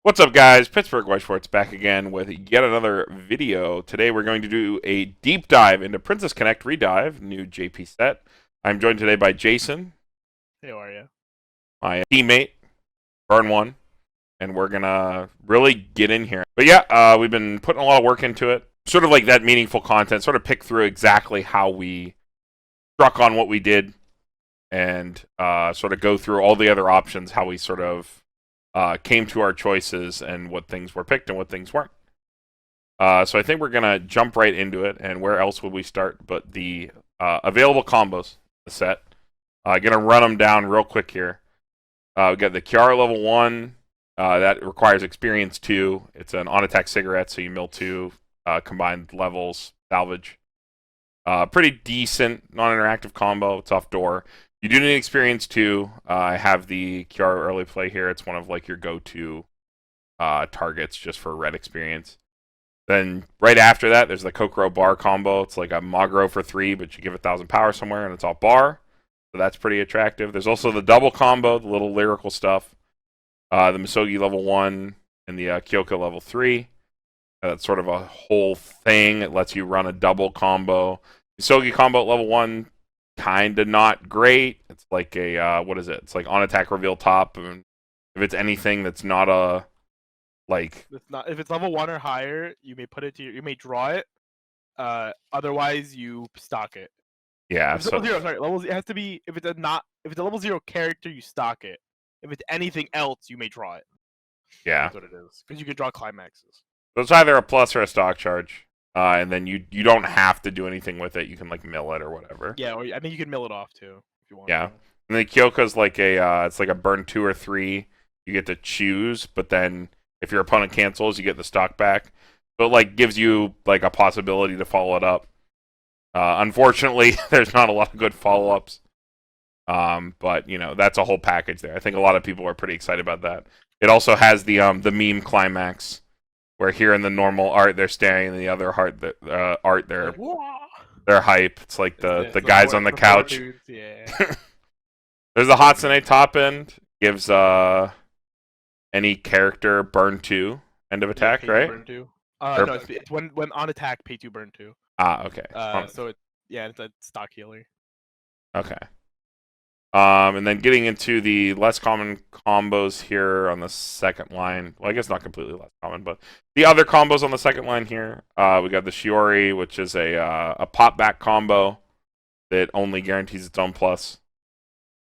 What's up, guys? Pittsburgh White Schwartz back again with yet another video. Today we're going to do a deep dive into Princess Connect ReDive, new JP set. I'm joined today by Jason, Hey, how are you? my teammate, Burn1, and we're gonna really get in here. But yeah, we've been putting a lot of work into it. Sort of like that meaningful content, sort of pick through exactly how we struck on what we did and sort of go through all the other options, how we sort of came to our choices and what things were picked and what things weren't. So I think we're going to jump right into it. And where else would we start but the available combos, the set. Going to run them down real quick here. We got the Kyaru level 1. That requires experience 2. It's an on-attack cigarette, so you mill 2 combined levels, salvage. Pretty decent non-interactive combo. It's off door. You do need experience too. I have the Kyaru early play here. It's one of like your go-to targets just for red experience. Then right after that, there's the Kokoro bar combo. It's like a Magro for 3, but you give 1,000 power somewhere, and it's all bar. So that's pretty attractive. There's also the double combo, the little lyrical stuff. The Misogi level 1 and the Kyoko level 3. That's sort of a whole thing. It lets you run a double combo. Misogi combo at level 1, kinda not great. It's like a what is it? It's like on attack reveal top. And if it's anything that's not a like If it's level 1 or higher, you may put it to you may draw it. Otherwise, you stock it. yeah, If it's level 0, sorry, levels it has to be. If it's a level 0 character, you stock it. If it's anything else, you may draw it. yeah. That's what it is. Because you can draw climaxes. So it's either a plus or a stock charge. And then you don't have to do anything with it. You can like mill it or whatever. Yeah, or I think you can mill it off too if you want. Yeah. And the Kyoko's like a it's like a burn 2 or 3. You get to choose, but then if your opponent cancels, you get the stock back. So it like gives you like a possibility to follow it up. Unfortunately, there's not a lot of good follow-ups. But you know, that's a whole package there. I think a lot of people are pretty excited about that. It also has the meme climax, where here in the normal art they're staring, and the other art they're hype. It's like the guys on the couch. Dudes, yeah. There's the Hatsune top end. Gives any character burn 2 end of attack, Pay right? Burn 2. Or- No, it's when on attack, pay 2 burn 2. Okay. So it's a stock healer. Okay. And then getting into the less common combos here on the second line. Well, I guess not completely less common, but the other combos on the second line here. We got the Shiori, which is a pop back combo that only guarantees its own plus.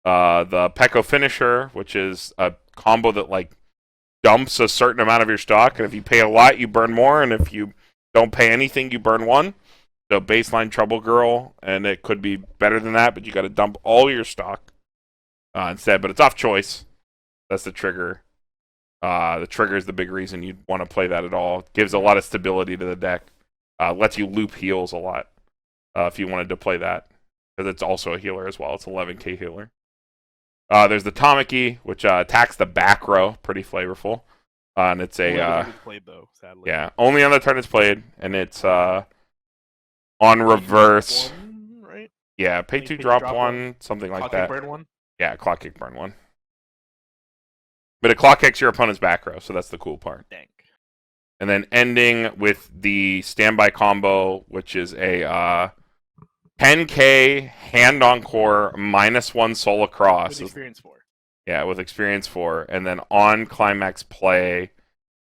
The Peko finisher, which is a combo that like dumps a certain amount of your stock, and if you pay a lot, you burn more, and if you don't pay anything, you burn 1. So baseline Trouble Girl, and it could be better than that, but you got to dump all your stock instead. But it's off choice. That's the trigger. The trigger is the big reason you'd want to play that at all. Gives a lot of stability to the deck. Lets you loop heals a lot if you wanted to play that, because it's also a healer as well. It's 11k healer. There's the Tamaki, which attacks the back row. Pretty flavorful. And it's a played though, sadly. yeah, only on the turn it's played, and it's on reverse. One, right? Yeah, pay 2, drop 1, something like Clock that. burn 1. Yeah, clock kick, burn 1. But it clock kicks your opponent's back row, so that's the cool part. Dang. And then ending with the standby combo, which is a 10k hand on core -1 soul across. With experience 4. Yeah, with experience 4. And then on climax play,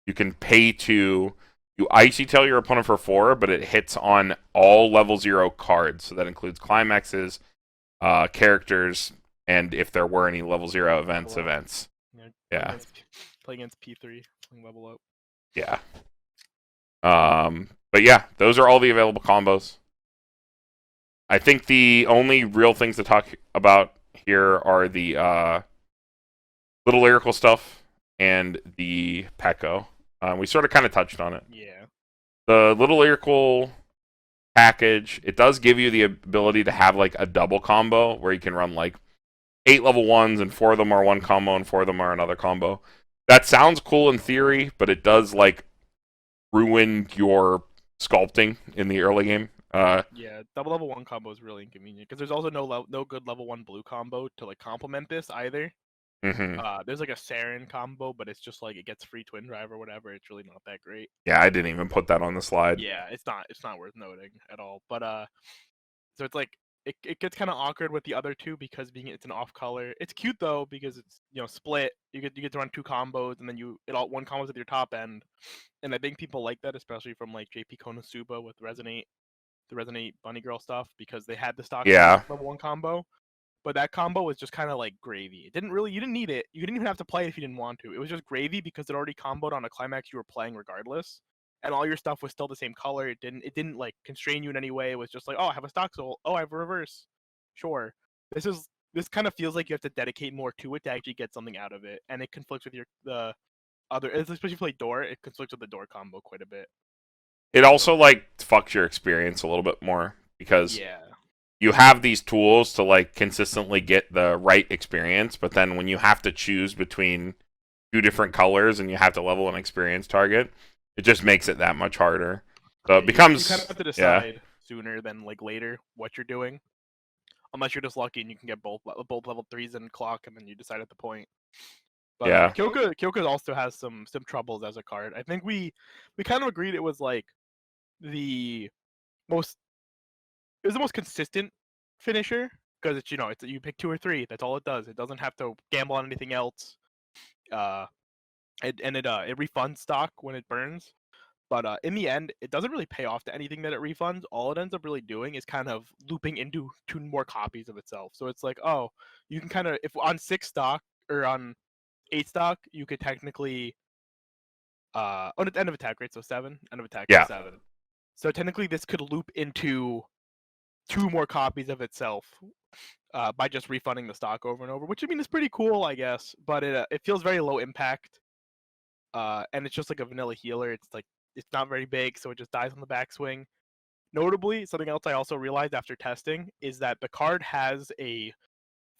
you can pay 2. You icy tail your opponent for 4, but it hits on all level 0 cards. So that includes climaxes, characters, and if there were any level 0 events. Yeah. Play against P3, level up. Yeah. But yeah, those are all the available combos. I think the only real things to talk about here are the little lyrical stuff and the Peko. We sort of kind of touched on it. Yeah. The little lyrical package, it does give you the ability to have like a double combo where you can run like 8 level 1s and 4 of them are one combo and 4 of them are another combo. That sounds cool in theory, but it does like ruin your sculpting in the early game. Yeah, double level 1 combo is really inconvenient because there's also no good level 1 blue combo to like complement this either. There's like a Saren combo, but it's just like it gets free twin drive or whatever. It's really not that great. Yeah, I didn't even put that on the slide. Yeah, it's not worth noting at all. But so it's like it gets kind of awkward with the other two because being it's an off color. It's cute though because it's split. You get to run 2 combos and then one combos with your top end, and I think people like that, especially from like JP Konosuba with the Resonate Bunny Girl stuff, because they had the stock Yeah. level 1 combo. But that combo was just kind of like gravy. You didn't need it. You didn't even have to play it if you didn't want to. It was just gravy because it already comboed on a climax you were playing regardless. And all your stuff was still the same color. It didn't like constrain you in any way. It was just like, oh, I have a stock soul. Oh, I have a reverse. Sure. This kind of feels like you have to dedicate more to it to actually get something out of it. And it conflicts with the other, especially if you play door, it conflicts with the door combo quite a bit. It also like fucks your experience a little bit more because Yeah. you have these tools to like consistently get the right experience, but then when you have to choose between 2 different colors and you have to level an experience target, it just makes it that much harder. So it becomes you kind of have to decide sooner than like later what you're doing, unless you're just lucky and you can get both level 3s and clock, and then you decide at the point. But Yeah. Kyoka also has some troubles as a card. I think we kind of agreed it was like the most consistent finisher because it's it's you pick 2 or 3. That's all it does. It doesn't have to gamble on anything else. It refunds stock when it burns. But in the end, it doesn't really pay off to anything that it refunds. All it ends up really doing is kind of looping into 2 more copies of itself. So it's like, oh, you can kind of, if on 6 stock or on 8 stock, you could technically, on the end of attack rate, so 7, end of attack rate 7. So technically, this could loop into 2 more copies of itself by just refunding the stock over and over, which I mean is pretty cool, I guess. But it feels very low impact, and it's just like a vanilla healer. It's not very big, so it just dies on the backswing. Notably, something else I also realized after testing is that the card has a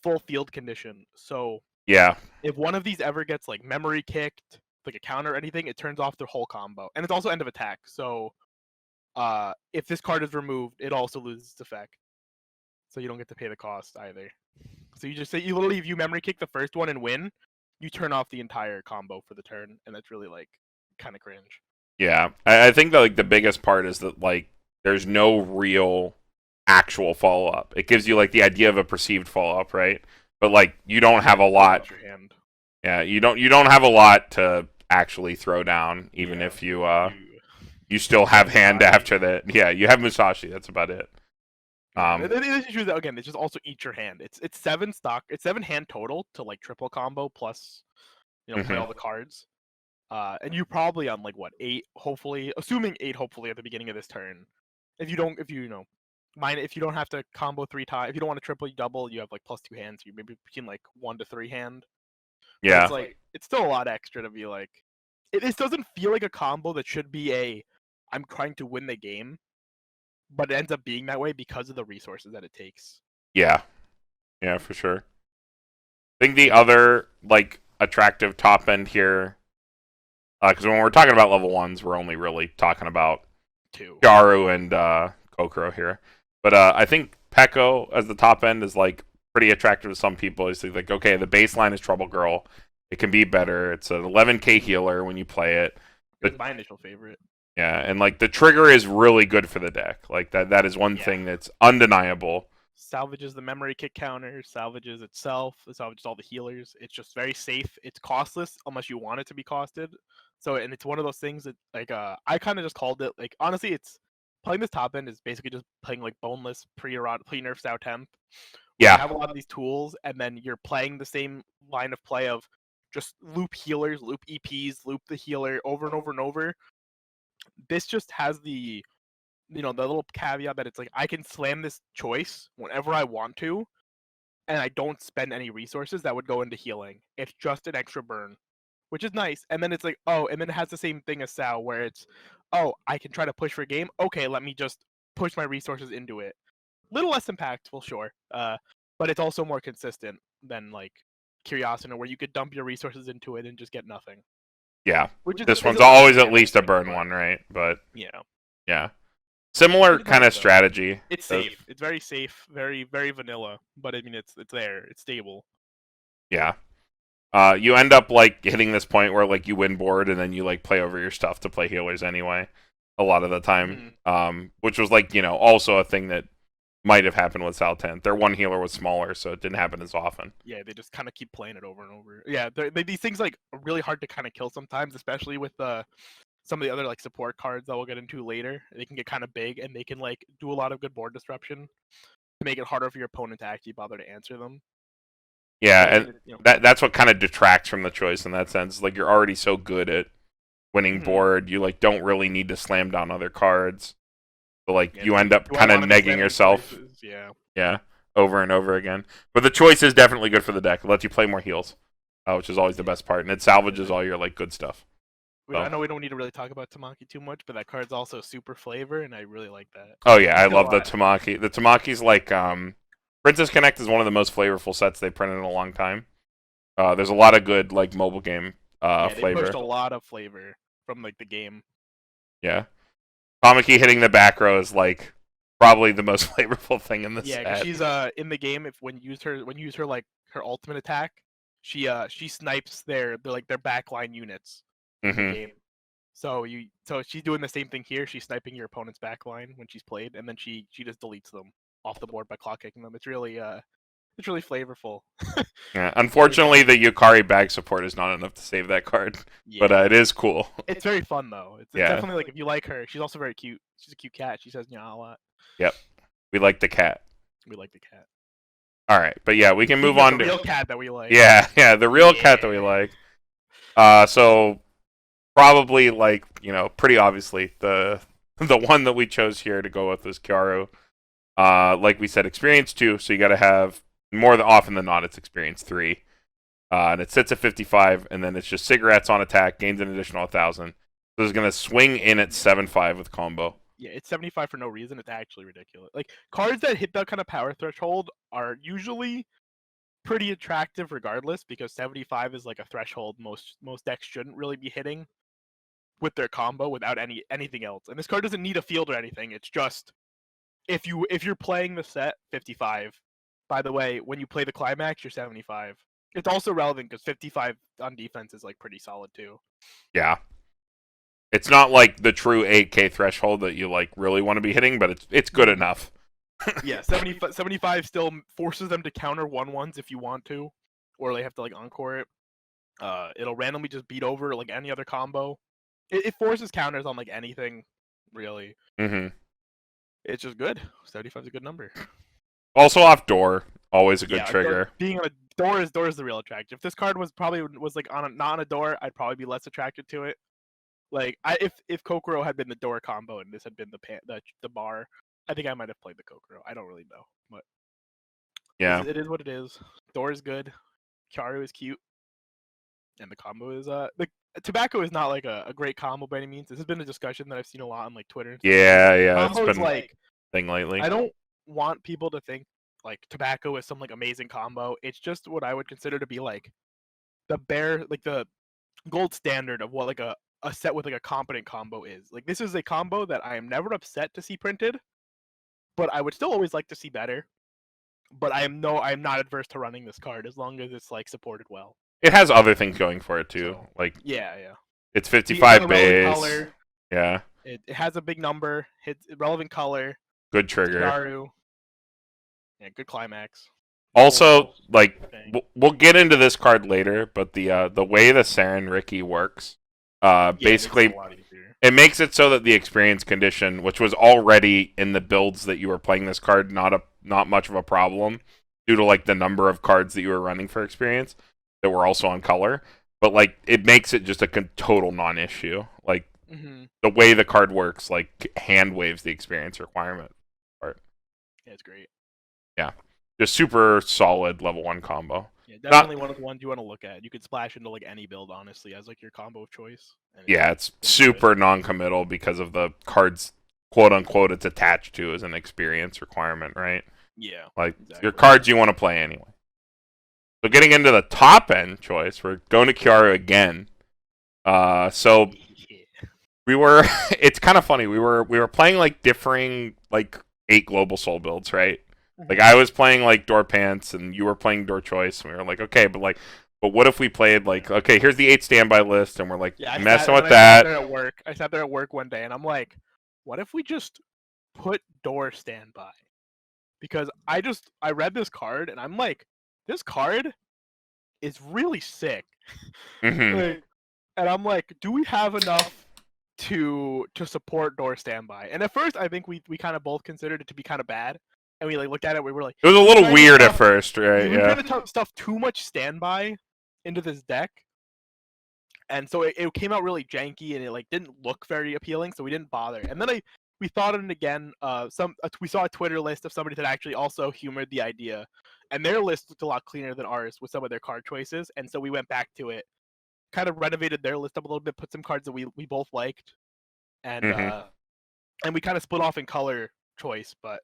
full field condition. So if one of these ever gets like memory kicked, like a counter or anything, it turns off the whole combo. And it's also end of attack. So if this card is removed, it also loses its effect. So you don't get to pay the cost either. So you literally, if you memory kick the first one and win, you turn off the entire combo for the turn, and that's really like kind of cringe. Yeah, I think that like the biggest part is that like there's no real actual follow up. It gives you like the idea of a perceived follow up, right? But like you don't have a lot. Yeah, you don't have a lot to actually throw down, even if you still have hand after that. Yeah, you have Musashi. That's about it. The issue is that, again, it's just also eat your hand. It's 7 stock. It's 7 hand total to like triple combo plus, play all the cards. And you probably on like what 8, hopefully, assuming 8, hopefully at the beginning of this turn. If you don't have to combo 3 times, if you don't want to triple, you double, you have like +2 hands. You maybe between like 1 to 3 hand. Yeah, but it's like it's still a lot extra to be like. This doesn't feel like a combo that should be I'm trying to win the game, but it ends up being that way because of the resources that it takes. Yeah, for sure. I think the other like attractive top end here, because when we're talking about level 1s, we're only really talking about 2, Kyaru and Kokoro here. But I think Peko as the top end is like pretty attractive to some people. It's like, okay, the baseline is Trouble Girl. It can be better. It's an 11k healer when you play it. It's my initial favorite. Yeah, and like the trigger is really good for the deck. Like that is one thing that's undeniable. Salvages the memory kick counter, salvages itself, it salvages all the healers. It's just very safe. It's costless unless you want it to be costed. So, and it's one of those things that like I kind of just called it like, honestly, it's playing this top end is basically just playing like boneless pre-nerfs out temp. Yeah, you have a lot of these tools, and then you're playing the same line of play of just loop healers, loop EPs, loop the healer over and over and over. This just has the little caveat that it's like I can slam this choice whenever I want to, and I don't spend any resources that would go into healing. It's just an extra burn, which is nice. And then it's like, oh, and then it has the same thing as Sao, where it's, oh, I can try to push for a game. Okay, let me just push my resources into it. Little less impactful, sure, but it's also more consistent than like Curiosity, where you could dump your resources into it and just get nothing. Yeah, this one's always at least a burn one, right? But yeah. Similar kind of strategy. It's safe. It's very safe, very very vanilla. But I mean, it's there. It's stable. Yeah. You end up like hitting this point where like you win board and then you like play over your stuff to play healers anyway. A lot of the time, which was like also a thing that might have happened with Saltent. Their one healer was smaller, so it didn't happen as often. Yeah, they just kind of keep playing it over and over. Yeah, these things like are really hard to kind of kill sometimes, especially with some of the other like support cards that we'll get into later. They can get kind of big and they can like do a lot of good board disruption to make it harder for your opponent to actually bother to answer them. Yeah, and that's what kind of detracts from the choice in that sense. Like you're already so good at winning board, you like don't really need to slam down other cards. So like you end up kind of negging yourself. Yeah, over and over again. But the choice is definitely good for the deck. It lets you play more heals, which is always the best part, and it salvages all your like good stuff. So. I know we don't need to really talk about Tamaki too much, but that card's also super flavor, and I really like that. Oh yeah, I love the Tamaki. The Tamaki's like Princess Connect is one of the most flavorful sets they've printed in a long time. There's a lot of good like mobile game flavor. They pushed a lot of flavor from like the game. Yeah, Tamaki hitting the back row is like probably the most flavorful thing in this set. Yeah, she's in the game. If when you use her like her ultimate attack, she snipes their backline units. In the game. So she's doing the same thing here. She's sniping your opponent's backline when she's played, and then she just deletes them off the board by clock kicking them. It's really flavorful. Yeah, unfortunately, the Yukari bag support is not enough to save that card, but it is cool. It's very fun though. It's definitely like if you like her, she's also very cute. She's a cute cat. She says "nya" a lot. Yep, we like the cat. We like the cat. All right, but yeah, we can move on to the real cat that we like. Yeah, the real cat that we like. So. Probably, like, pretty obviously, the one that we chose here to go with is Kyaru. Like we said, experience 2, so you got to have, more often than not, it's experience 3. And it sits at 55, and then it's just cigarettes on attack, gains an additional 1,000. So it's going to swing in at 7-5 with combo. Yeah, it's 75 for no reason. It's actually ridiculous. Like, cards that hit that kind of power threshold are usually pretty attractive regardless, because 75 is like a threshold most decks shouldn't really be hitting with their combo without anything else. And this card doesn't need a field or anything. It's just if you're playing the set 55. By the way, when you play the climax, you're 75. It's also relevant because 55 on defense is like pretty solid too. Yeah. It's not like the true 8K threshold that you like really want to be hitting, but it's good enough. Yeah, 75 still forces them to counter 1/1s if you want to, or they have to like encore it. It'll randomly just beat over like any other combo. It forces counters on like anything, really. It's just good. 75 is a good number. Also off door, always a good trigger. Being on a door is the real attractive. If this card was like not on a door, I'd probably be less attracted to it. Like if Kokoro had been the door combo and this had been the bar, I think I might have played the Kokoro. I don't really know, but yeah, it is what it is. Door is good. Kyaru is cute, and the combo is the tobacco is not like a great combo by any means. This has been a discussion that I've seen a lot on like Twitter. Yeah, it's been like thing lately. I don't want people to think like tobacco is some like amazing combo. It's just what I would consider to be like the gold standard of what like a set with like a competent combo is. Like this is a combo that I am never upset to see printed, but I would still always like to see better. But I am not adverse to running this card as long as it's like supported well. It has other things going for it too. Like yeah. It's 55 base. Color. Yeah. It has a big number. Hits relevant color. Good trigger. Kyaru. Yeah, good climax. Also, like we'll get into this card later, but the way the Saren Ricky works, basically it makes it so that the experience condition, which was already in the builds that you were playing this card, not much of a problem due to like the number of cards that you were running for experience that were also on color, but like it makes it just a total non-issue. Like the way the card works, like hand waves the experience requirement part. Yeah, it's great. Yeah, just super solid level 1 combo. Yeah, definitely one of the ones you want to look at. You could splash into like any build, honestly, as like your combo of choice. Yeah, it's super non-committal because of the cards, quote unquote, it's attached to as an experience requirement, right? Yeah, like your cards you want to play anyway. So getting into the top end choice, we're going to Kyaru again. So we were. It's kind of funny. We were playing like differing like 8 global soul builds, right? Like I was playing like door pants and you were playing door choice, and we were like, okay, but But what if we played like, okay, here's the 8 standby list, and we're like Yeah, messing with I that. sat there at work. I sat there at work one day, and I'm like, what if we just put door standby? Because I read this card, and I'm like, this card is really sick. Hmm. Like, and I'm like, do we have enough to support door standby? And at first, I think we kind of both considered it to be kind of bad, and we like looked at it. We were like, It was a we're little trying to weird at stuff- first, right? we were trying Yeah. to stuff too much standby into this deck, and so it came out really janky, and it like didn't look very appealing. So we didn't bother. And then we thought of it again. We saw a Twitter list of somebody that actually also humored the idea, and their list looked a lot cleaner than ours with some of their card choices. And so we went back to it, kind of renovated their list up a little bit, put some cards that we both liked, and Hmm. and we kind of split off in color choice. But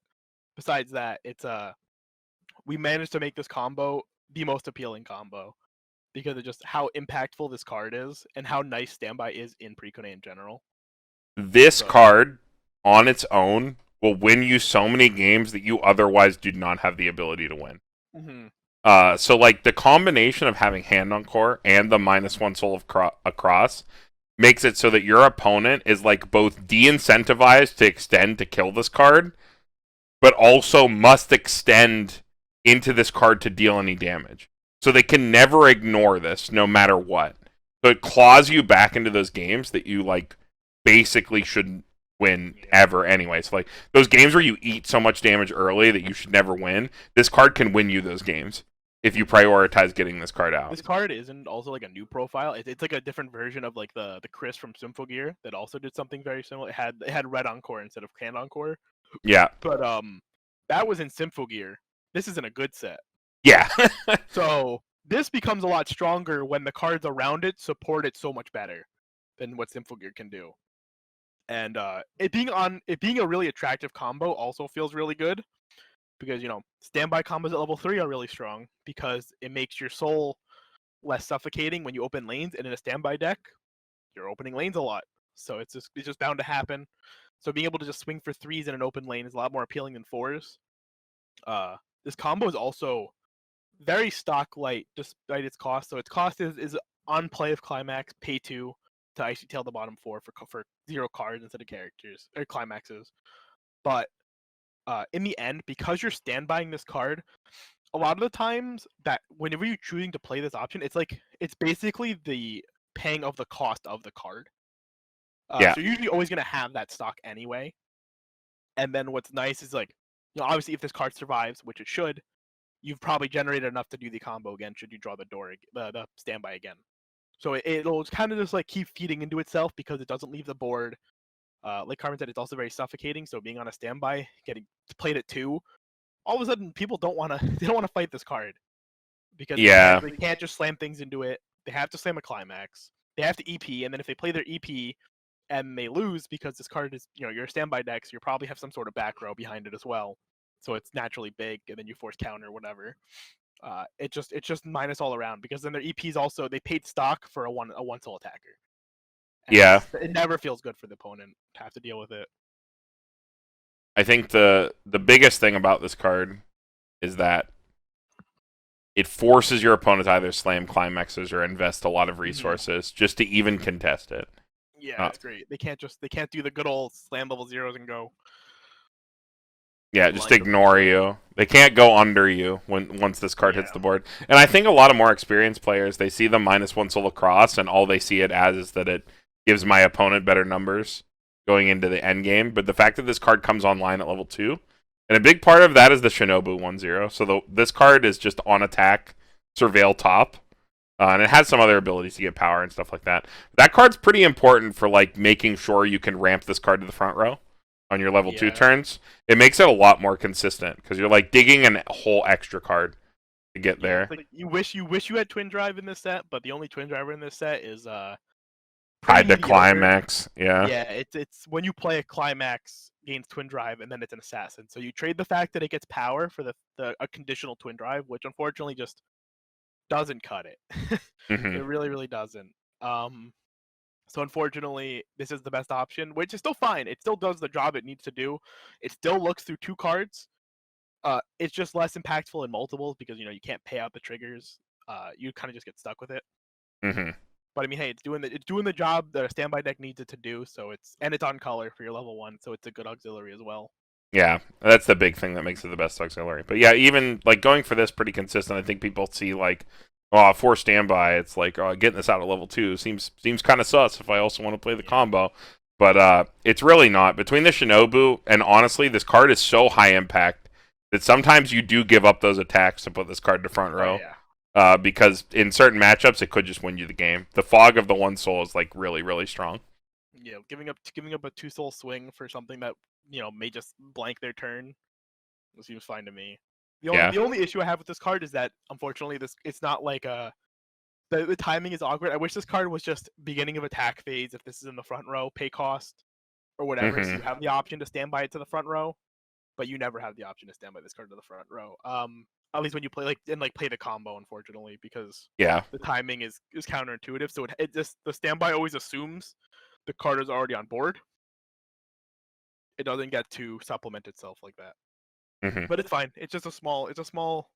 besides that, it's we managed to make this combo the most appealing combo because of just how impactful this card is and how nice standby is in Precon in general. This So, card on its own will win you so many games that you otherwise do not have the ability to win. mm-hmm. So like the combination of having Hand on Core and the -1 soul of across makes it so that your opponent is like both de-incentivized to extend to kill this card, but also must extend into this card to deal any damage. So they can never ignore this, no matter what. So it claws you back into those games that you like basically shouldn't win ever anyway. So like those games where you eat so much damage early that you should never win, this card can win you those games if you prioritize getting this card out. This card isn't also like a new profile. It's like a different version of like the Chris from Symphogear that also did something very similar. It had Red Encore instead of Hand Encore. Yeah. But that was in Symphogear. This is in a good set. Yeah. So this becomes a lot stronger when the cards around it support it so much better than what Symphogear can do. And it being a really attractive combo also feels really good because standby combos at level 3 are really strong because it makes your soul less suffocating when you open lanes, and in a standby deck you're opening lanes a lot, so it's just bound to happen. So being able to just swing for 3s in an open lane is a lot more appealing than 4s. This combo is also very stock light despite its cost. So its cost is on play of Climax, pay 2 to Icy Tail the bottom 4 for 0 cards instead of characters or climaxes. But in the end, because you're standbying this card, a lot of the times that whenever you're choosing to play this option, it's basically the paying of the cost of the card. Yeah. So you're usually always gonna have that stock anyway. And then what's nice is like, obviously if this card survives, which it should, you've probably generated enough to do the combo again should you draw the standby again. So it'll kind of just like keep feeding into itself because it doesn't leave the board. Like Carmen said, it's also very suffocating. So being on a standby, getting played at 2, all of a sudden people don't want to fight this card because they can't just slam things into it. They have to slam a climax. They have to EP, and then if they play their EP and they lose because this card is you're a standby deck, so you probably have some sort of back row behind it as well. So it's naturally big, and then you force counter or whatever. It's just minus all around because then their EPs also they paid stock for a one soul attacker. And Yeah. it never feels good for the opponent to have to deal with it. I think the biggest thing about this card is that it forces your opponent to either slam climaxes or invest a lot of resources just to even contest it. Yeah, that's great. They can't do the good old slam level 0s and go. Yeah, just ignore you. They can't go under you once this card hits the board. And I think a lot of more experienced players, they see the -1 soul across, and all they see it as is that it gives my opponent better numbers going into the end game. But the fact that this card comes online at level 2, and a big part of that is the Shinobu 1/0. So this card is just on attack, surveil top, and it has some other abilities to get power and stuff like that. That card's pretty important for like making sure you can ramp this card to the front row on your level 2 turns. It makes it a lot more consistent because you're like digging a whole extra card to get there. Like you wish you had Twin Drive in this set, but the only Twin Driver in this set is Tied to Climax. Yeah. Yeah, it's when you play a Climax gains Twin Drive and then it's an assassin. So you trade the fact that it gets power for a conditional Twin Drive, which unfortunately just doesn't cut it. Mm-hmm. It really, really doesn't. So unfortunately, this is the best option, which is still fine. It still does the job it needs to do. It still looks through 2 cards. It's just less impactful in multiples because you can't pay out the triggers you kind of just get stuck with it. Mm-hmm. But I mean, hey, it's doing the job that a standby deck needs it to do. So it's on color for your level 1, so it's a good auxiliary as well. Yeah, that's the big thing that makes it the best auxiliary. But yeah, even like going for this pretty consistent. I think people see like, oh, for standby, it's like, oh, getting this out at level 2 seems kind of sus if I also want to play the combo. But it's really not. Between the Shinobu and honestly, this card is so high impact that sometimes you do give up those attacks to put this card to front row. Because in certain matchups, it could just win you the game. The Fog of the One Soul is like really, really strong. Yeah, giving up a 2-soul swing for something that may just blank their turn seems fine to me. The only issue I have with this card is that unfortunately it's not like the timing is awkward. I wish this card was just beginning of attack phase if this is in the front row, pay cost or whatever. So you have the option to stand by it to the front row, but you never have the option to stand by this card to the front row. At least when you play play the combo, unfortunately, because the timing is counterintuitive. So it just the standby always assumes the card is already on board. It doesn't get to supplement itself like that. But it's fine. It's just a small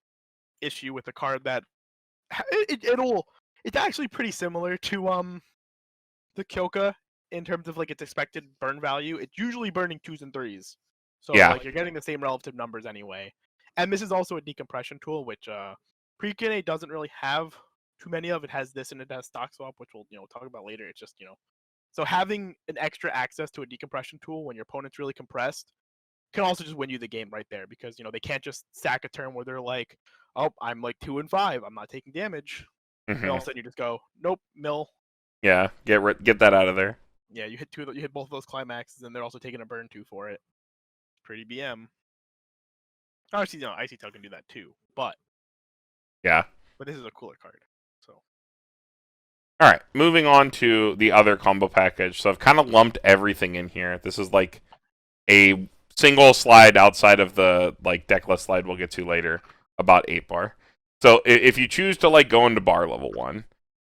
issue with the card that it's actually pretty similar to the Kyoka in terms of like its expected burn value. It's usually burning 2s and 3s. So like you're getting the same relative numbers anyway. And this is also a decompression tool, which Pre-Kine doesn't really have too many of. It has this and it has stock swap, which we'll talk about later. It's just so having an extra access to a decompression tool when your opponent's really compressed can also just win you the game right there, because they can't just sack a turn where they're like, oh, I'm like 2 and 5, I'm not taking damage. And all of a sudden you just go, nope, mill. Yeah, get that out of there. Yeah, you hit both of those climaxes, and they're also taking a burn 2 for it. Pretty BM. Obviously, Icy Tail can do that too, but but this is a cooler card. So all right, moving on to the other combo package. So I've kind of lumped everything in here. This is like a single slide outside of the like deck list slide we'll get to later about 8-bar. So if you choose to like go into bar level 1,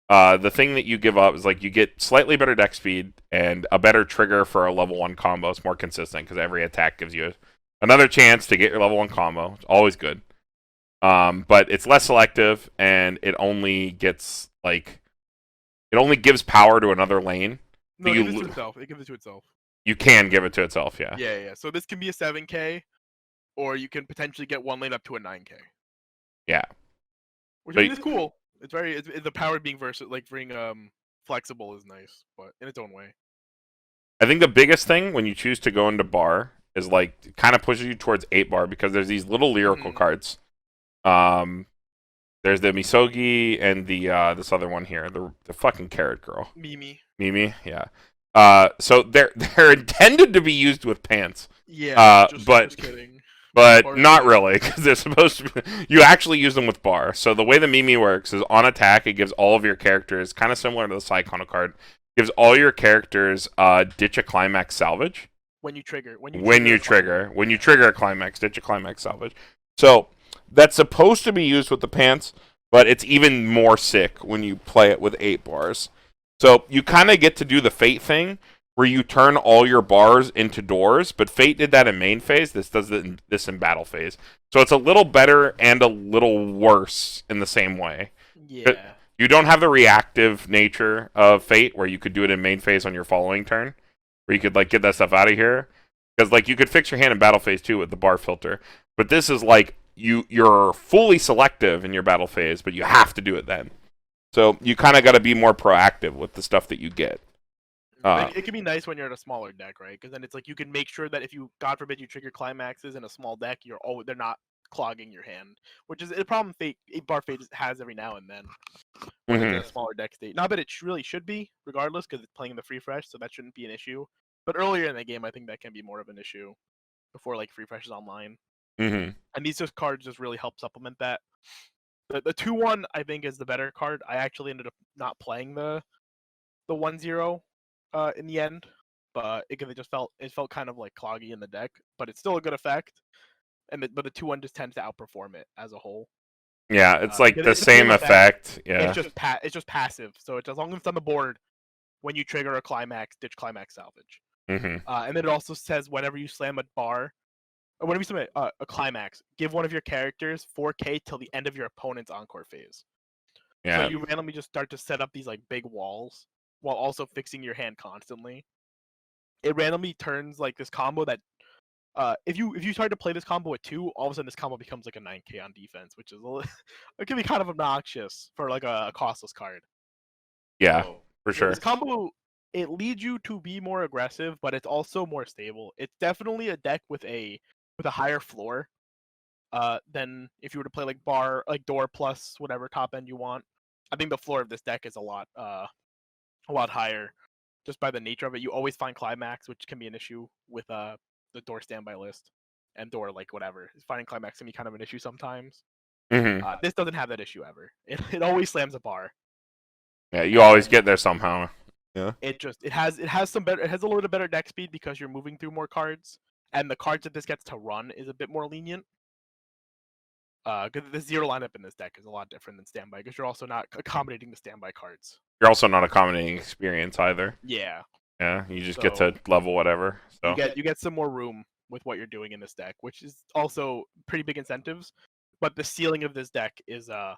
the thing that you give up is like you get slightly better deck speed and a better trigger for a level 1 combo. It's more consistent because every attack gives you another chance to get your level 1 combo. It's always good. But it's less selective, and it only gets like it only gives power to another lane. No, it gives it to itself. It gives it to itself. You can give it to itself, yeah. Yeah. So this can be a 7k, or you can potentially get one lane up to a 9k. Yeah. Which is cool. It's the power being flexible is nice, but in its own way. I think the biggest thing when you choose to go into bar is like it kind of pushes you towards 8-bar, because there's these little lyrical cards. There's the Misogi and the this other one here, the fucking carrot girl. Mimi, yeah. So they're intended to be used with pants. Yeah, just kidding. But not really, because they're supposed to be, you actually use them with bar. So the way the Mimi works is on attack, it gives all of your characters, kind of similar to the Psychono card, gives all your characters ditch a climax salvage. When you trigger a climax, ditch a climax salvage. So that's supposed to be used with the pants, but it's even more sick when you play it with 8 bars. So you kind of get to do the Fate thing, where you turn all your bars into doors, but Fate did that in main phase. This does this in battle phase. So it's a little better and a little worse in the same way. Yeah. You don't have the reactive nature of Fate, where you could do it in main phase on your following turn, where you could like get that stuff out of here. Because like you could fix your hand in battle phase too with the bar filter. But this is like you're fully selective in your battle phase, but you have to do it then. So you kind of got to be more proactive with the stuff that you get. It can be nice when you're in a smaller deck, right? Because then it's like you can make sure that if you, God forbid, you trigger climaxes in a small deck, they're not clogging your hand, which is a problem 8-bar Fate has every now and then when it's in a smaller deck state. Not that it really should be, regardless, because it's playing in the free fresh, so that shouldn't be an issue. But earlier in the game, I think that can be more of an issue before like free fresh is online. And these cards just really help supplement that. The 2-1 I think is the better card. I actually ended up not playing the 1-0 in the end, but it felt kind of like cloggy in the deck, but it's still a good effect. But the 2-1 just tends to outperform it as a whole. Yeah, it's like the same effect. Yeah, it's just passive. So it's as long as it's on the board when you trigger a climax, ditch climax salvage. And then it also says whenever you slam a bar, or whenever you slam a climax, give one of your characters 4k till the end of your opponent's encore phase. Yeah. So you randomly just start to set up these like big walls while also fixing your hand constantly. It randomly turns like this combo that if you start to play this combo with 2, all of a sudden this combo becomes like a 9k on defense, which is it can be kind of obnoxious for like a costless card. Yeah, So, for yeah, sure. this combo, it leads you to be more aggressive, but it's also more stable. It's definitely a deck with a higher floor than if you were to play like door plus whatever top end you want. I think the floor of this deck is a lot higher just by the nature of it. You always find climax, which can be an issue with the door standby list and door like whatever. Finding climax can be kind of an issue sometimes. Mm-hmm. This doesn't have that issue ever. It always slams a bar. Yeah, you always get there somehow. Yeah. It has a little bit better deck speed because you're moving through more cards, and the cards that this gets to run is a bit more lenient. Because the zero lineup in this deck is a lot different than standby because you're also not accommodating the standby cards. You're also not accommodating experience either. Yeah. Yeah, you just get to level whatever. So you get some more room with what you're doing in this deck, which is also pretty big incentives. But the ceiling of this deck is a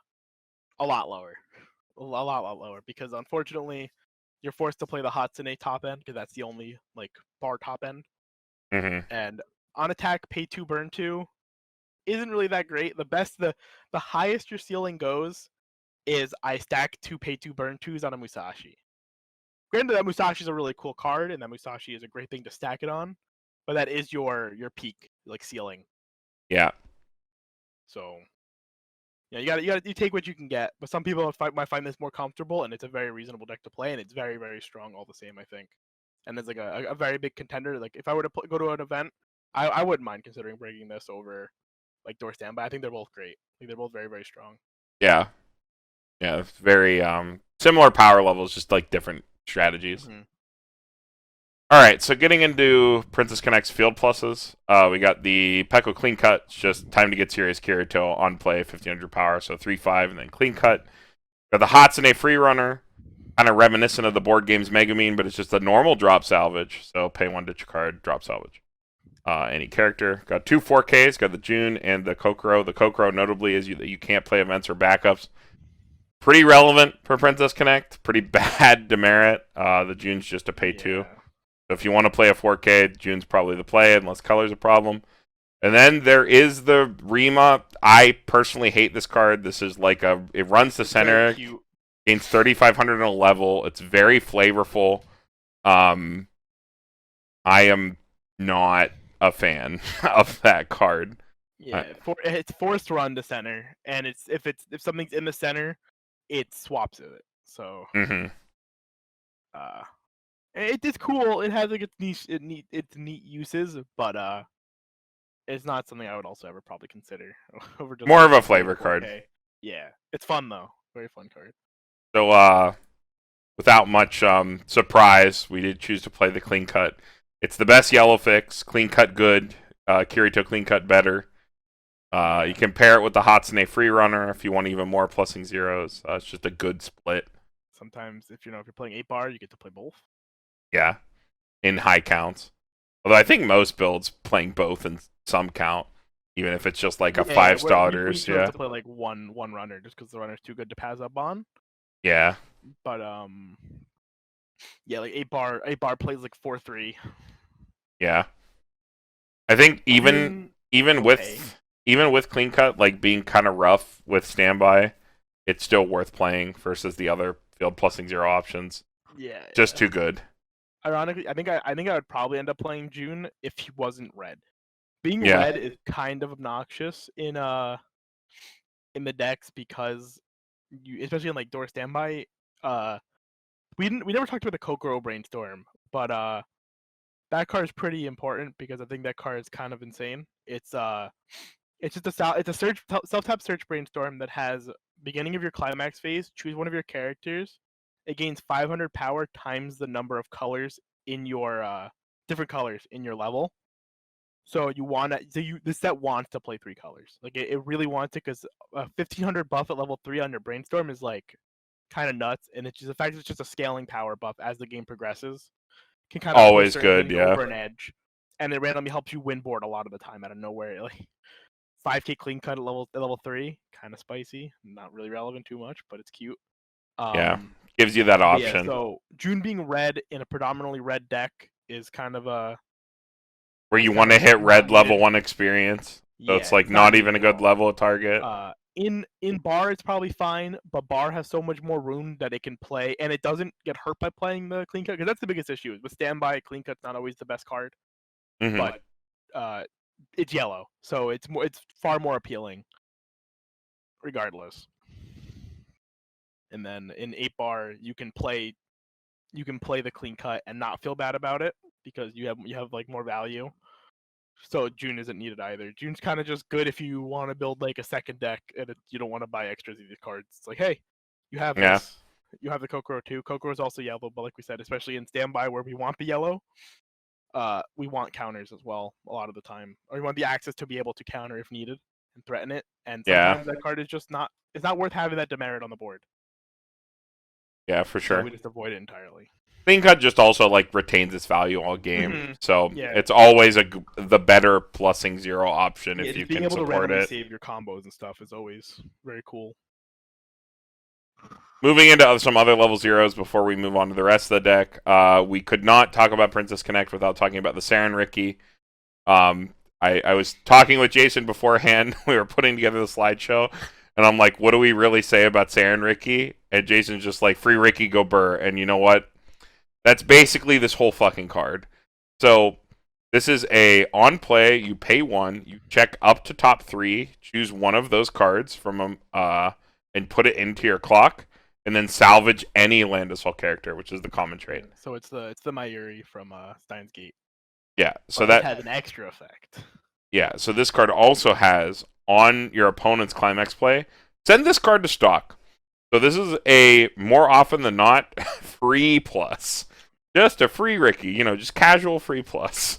lot lower, a lot lower because unfortunately you're forced to play the Hatsune top end because that's the only like bar top end. Mm-hmm. And on attack, pay 2, burn 2 isn't really that great. The highest your ceiling goes is I stack 2 pay 2 burn 2s on a Musashi. Granted, that Musashi is a really cool card, and that Musashi is a great thing to stack it on, but that is your peak like ceiling. Yeah. So yeah, you take what you can get. But some people might find this more comfortable, and it's a very reasonable deck to play, and it's very very strong all the same. I think, and it's like a very big contender. Like if I were to go to an event, I wouldn't mind considering breaking this over like door standby. I think they're both great. I think they're both very very strong. Yeah. Yeah. Very similar power levels, just like different strategies. Mm-hmm. All right, so getting into Princess Connect's field pluses, we got the Peko Clean Cut. It's just time to get serious Kirito on play, 1500 power, so 3/5, and then Clean Cut. Got the Hatsune Free Runner, kind of reminiscent of the board game's Megumin, but it's just a normal drop salvage. So pay 1 ditch a card, drop salvage. Any character. Got 2 4Ks, got the June and the Kokoro. The Kokoro, notably, is you can't play events or backups. Pretty relevant for Princess Connect. Pretty bad demerit. The June's just a pay 2. So if you want to play a 4K, June's probably the play, unless color's a problem. And then there is the Rima. I personally hate this card. This is like it runs the center, gains 3,500 in a level. It's very flavorful. I am not a fan of that card. Yeah, it's forced run to center, and if something's in the center, it swaps it. So it's cool. It has like its neat uses, but it's not something I would also ever probably consider over just more of a flavor card. Yeah, it's fun though. Very fun card. So without much surprise, we did choose to play the Clean Cut. It's the best yellow fix. Clean Cut good. Kirito Clean Cut better. You can pair it with the Hatsune Free Runner if you want even more plussing zeros. It's just a good split. Sometimes if you're playing 8-bar, you get to play both. Yeah, in high counts. Although I think most builds playing both in some count, even if it's just like a 5 starters. We to play like one runner just because the runner's too good to pass up on. Yeah. But yeah, like 8-bar plays like 4-3. Yeah. I think even with Clean Cut like being kind of rough with standby, it's still worth playing versus the other field plussing zero options. Yeah. Just too good. Ironically, I think I would probably end up playing June if he wasn't red. Being red is kind of obnoxious in the decks because especially in like door standby, we never talked about the Kokoro Brainstorm, but that card is pretty important because I think that card is kind of insane. It's just a self-tap search Brainstorm that has beginning of your climax phase, choose one of your characters. It gains 500 power times the number of colors in your different colors in your level. So this set wants to play 3 colors. Like it really wants it because 1500 buff at level 3 on your Brainstorm is like kind of nuts, and it's just the fact that it's just a scaling power buff as the game progresses can kind of always good, yeah. Over an edge, and it randomly helps you win board a lot of the time out of nowhere. Like 5K clean cut at level 3, kind of spicy. Not really relevant too much, but it's cute. Yeah, gives you that option. Yeah, so June being red in a predominantly red deck is kind of a where you want to hit red level 1 experience. So it's like not even a good level target. In bar it's probably fine, but bar has so much more room that it can play, and it doesn't get hurt by playing the clean cut, because that's the biggest issue. With standby, clean cut's not always the best card, but it's yellow, so it's far more appealing, regardless. And then in 8-bar, you can play the clean cut and not feel bad about it because you have like more value. So June isn't needed either. June's kind of just good if you want to build like a second deck and you don't want to buy extras of these cards. It's like, hey, you have this. You have the Kokoro too. Kokoro is also yellow, but like we said, especially in standby where we want the yellow, we want counters as well a lot of the time, or we want the access to be able to counter if needed and threaten it. And sometimes that card is just not. It's not worth having that demerit on the board. Yeah, for sure. So we just avoid it entirely. Clean cut just also like retains its value all game, so it's always the better plussing 0 option if you can support it. Being able to randomly save your combos and stuff is always very cool. Moving into some other level 0s before we move on to the rest of the deck, we could not talk about Princess Connect without talking about the Saren Ricky. I was talking with Jason beforehand. We were putting together the slideshow, and I'm like, what do we really say about Saren Ricky? And Jason's just like, free Ricky, go burr. And you know what? That's basically this whole fucking card. So this is a on play. You pay 1. You check up to top 3. Choose one of those cards from and put it into your clock, and then salvage any Land Assault character, which is the common trait. So it's the Mayuri from Steins Gate. Yeah. So that has an extra effect. Yeah. So this card also has on your opponent's climax play. Send this card to stock. So this is a more often than not free plus. Just a free Ricky, just casual free plus.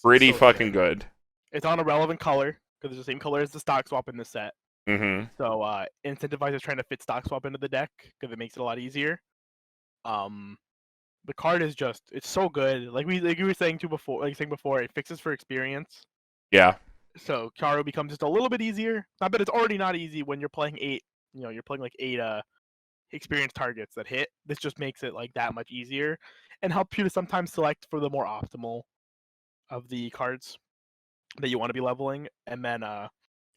Pretty so fucking good. It's on a relevant color, because it's the same color as the stock swap in the set. Mm-hmm. So incentivizes trying to fit stock swap into the deck, because it makes it a lot easier. The card is it's so good. Like we were saying before, it fixes for experience. Yeah. So Kyaru becomes just a little bit easier. Not that it's already not easy when you're playing 8. You're playing like 8 experienced targets that hit. This just makes it like that much easier and helps you to sometimes select for the more optimal of the cards that you want to be leveling. And then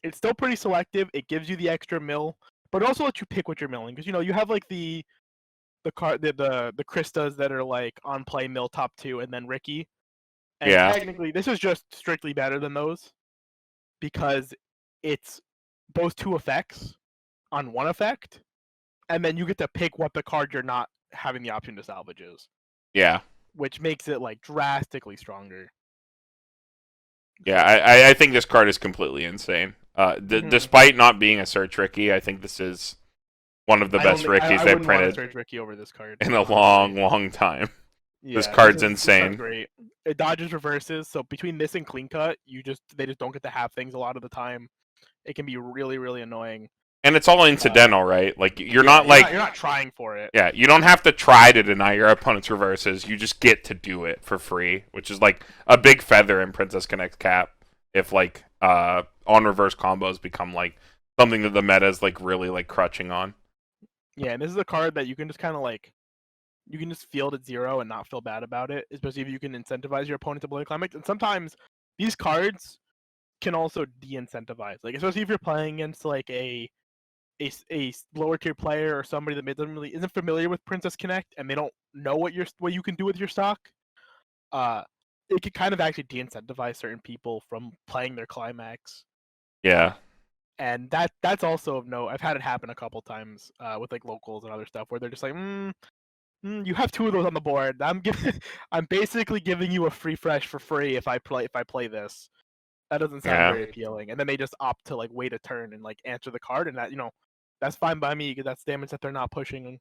it's still pretty selective. It gives you the extra mill, but it also lets you pick what you're milling, because you have like the Kristas that are like on play mill top 2 and then Ricky. And technically this is just strictly better than those, because it's both 2 effects on 1 effect, and then you get to pick what the card you're not having the option to salvage is. Yeah. Which makes it like drastically stronger. Yeah, I think this card is completely insane. Despite not being a search Ricky, I think this is one of the best Rickies they've printed search Ricky over this card in a long time. Yeah, this card's insane. This great. It dodges reverses, so between this and clean cut, they just don't get to have things a lot of the time. It can be really, really annoying. And it's all incidental, right? Like you're not trying for it. Yeah, you don't have to try to deny your opponent's reverses. You just get to do it for free, which is like a big feather in Princess Connect cap. If like on reverse combos become like something that the meta is like really like crutching on. Yeah, and this is a card that you can just kind of like you can just field at 0 and not feel bad about it, especially if you can incentivize your opponent to blow the climax. And sometimes these cards can also de-incentivize, like especially if you're playing against like a lower tier player or somebody that isn't familiar with Princess Connect and they don't know what you can do with your stock. It can kind of actually de-incentivize certain people from playing their climax. Yeah. And that's also of note. I've had it happen a couple times with like locals and other stuff where they're just like, you have 2 of those on the board. I'm basically giving you a free fresh for free if I play this. That doesn't sound very appealing. And then they just opt to like wait a turn and like answer the card, and that that's fine by me, because that's damage that they're not pushing,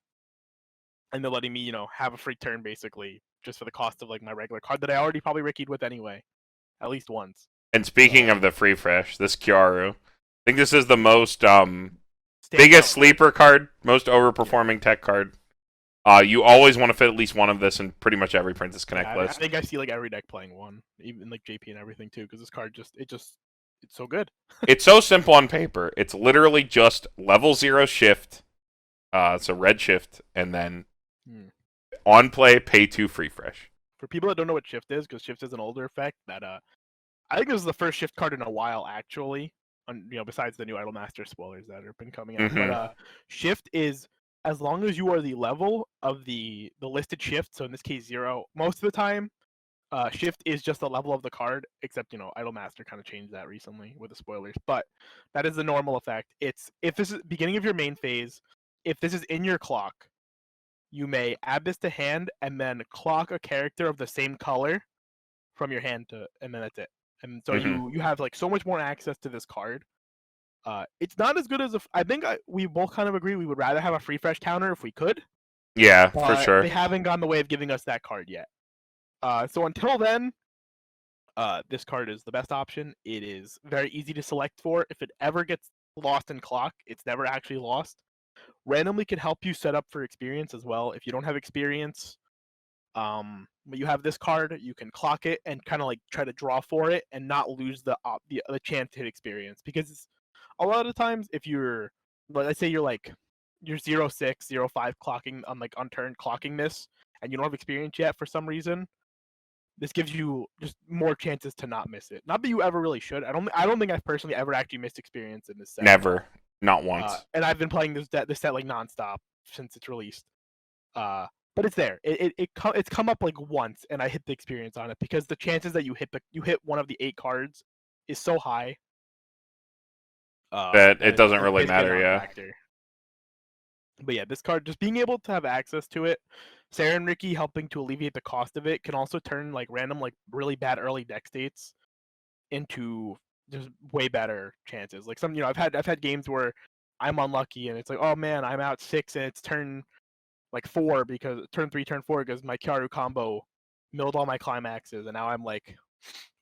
and they're letting me have a free turn basically just for the cost of like my regular card that I already probably Rickied with anyway, at least once. And speaking of the free fresh, this Kyaru, I think this is the most biggest sleeper card, most overperforming tech card. You always want to fit at least one of this in pretty much every Princess Connect list. I think I see like every deck playing one, even like JP and everything too, because this card it's so good. It's so simple on paper. It's literally just level 0 shift, so red shift, and then on play, pay 2 free fresh. For people that don't know what shift is, because shift is an older effect that I think this is the first shift card in a while actually. Besides the new Idolmaster spoilers that have been coming out. Mhm. But shift is as long as you are the level of the listed shift, so in this case 0, most of the time, shift is just the level of the card, except Idolmaster kind of changed that recently with the spoilers. But that is the normal effect. It's if this is beginning of your main phase, if this is in your clock, you may add this to hand and then clock a character of the same color from your hand and then that's it. And so you have like so much more access to this card. It's not as good as I think we both kind of agree we would rather have a free fresh counter if we could. Yeah, for sure. They haven't gone the way of giving us that card yet. So until then, this card is the best option. It is very easy to select for. If it ever gets lost in clock, it's never actually lost. Randomly can help you set up for experience as well. If you don't have experience, but you have this card, you can clock it and kind of like try to draw for it and not lose the chance to hit experience. Because a lot of the times, if you're, let's say you're 0-6, 0-5 clocking on turn clocking this, and you don't have experience yet for some reason, this gives you just more chances to not miss it. Not that you ever really should. I don't think I've personally ever actually missed experience in this set. Never, not once. And I've been playing this set like nonstop since it's released. But it's there. It's come up like once, and I hit the experience on it because the chances that you hit one of the 8 cards is so high that it doesn't really matter. Yeah. Factor. But yeah, this card, just being able to have access to it, Saren Ricky helping to alleviate the cost of it, can also turn like random like really bad early deck states into just way better chances. Like I've had games where I'm unlucky and it's like, oh man, I'm out 6 and it's turn 4 because turn 3, turn 4 because my Kyaru combo milled all my climaxes and now I'm like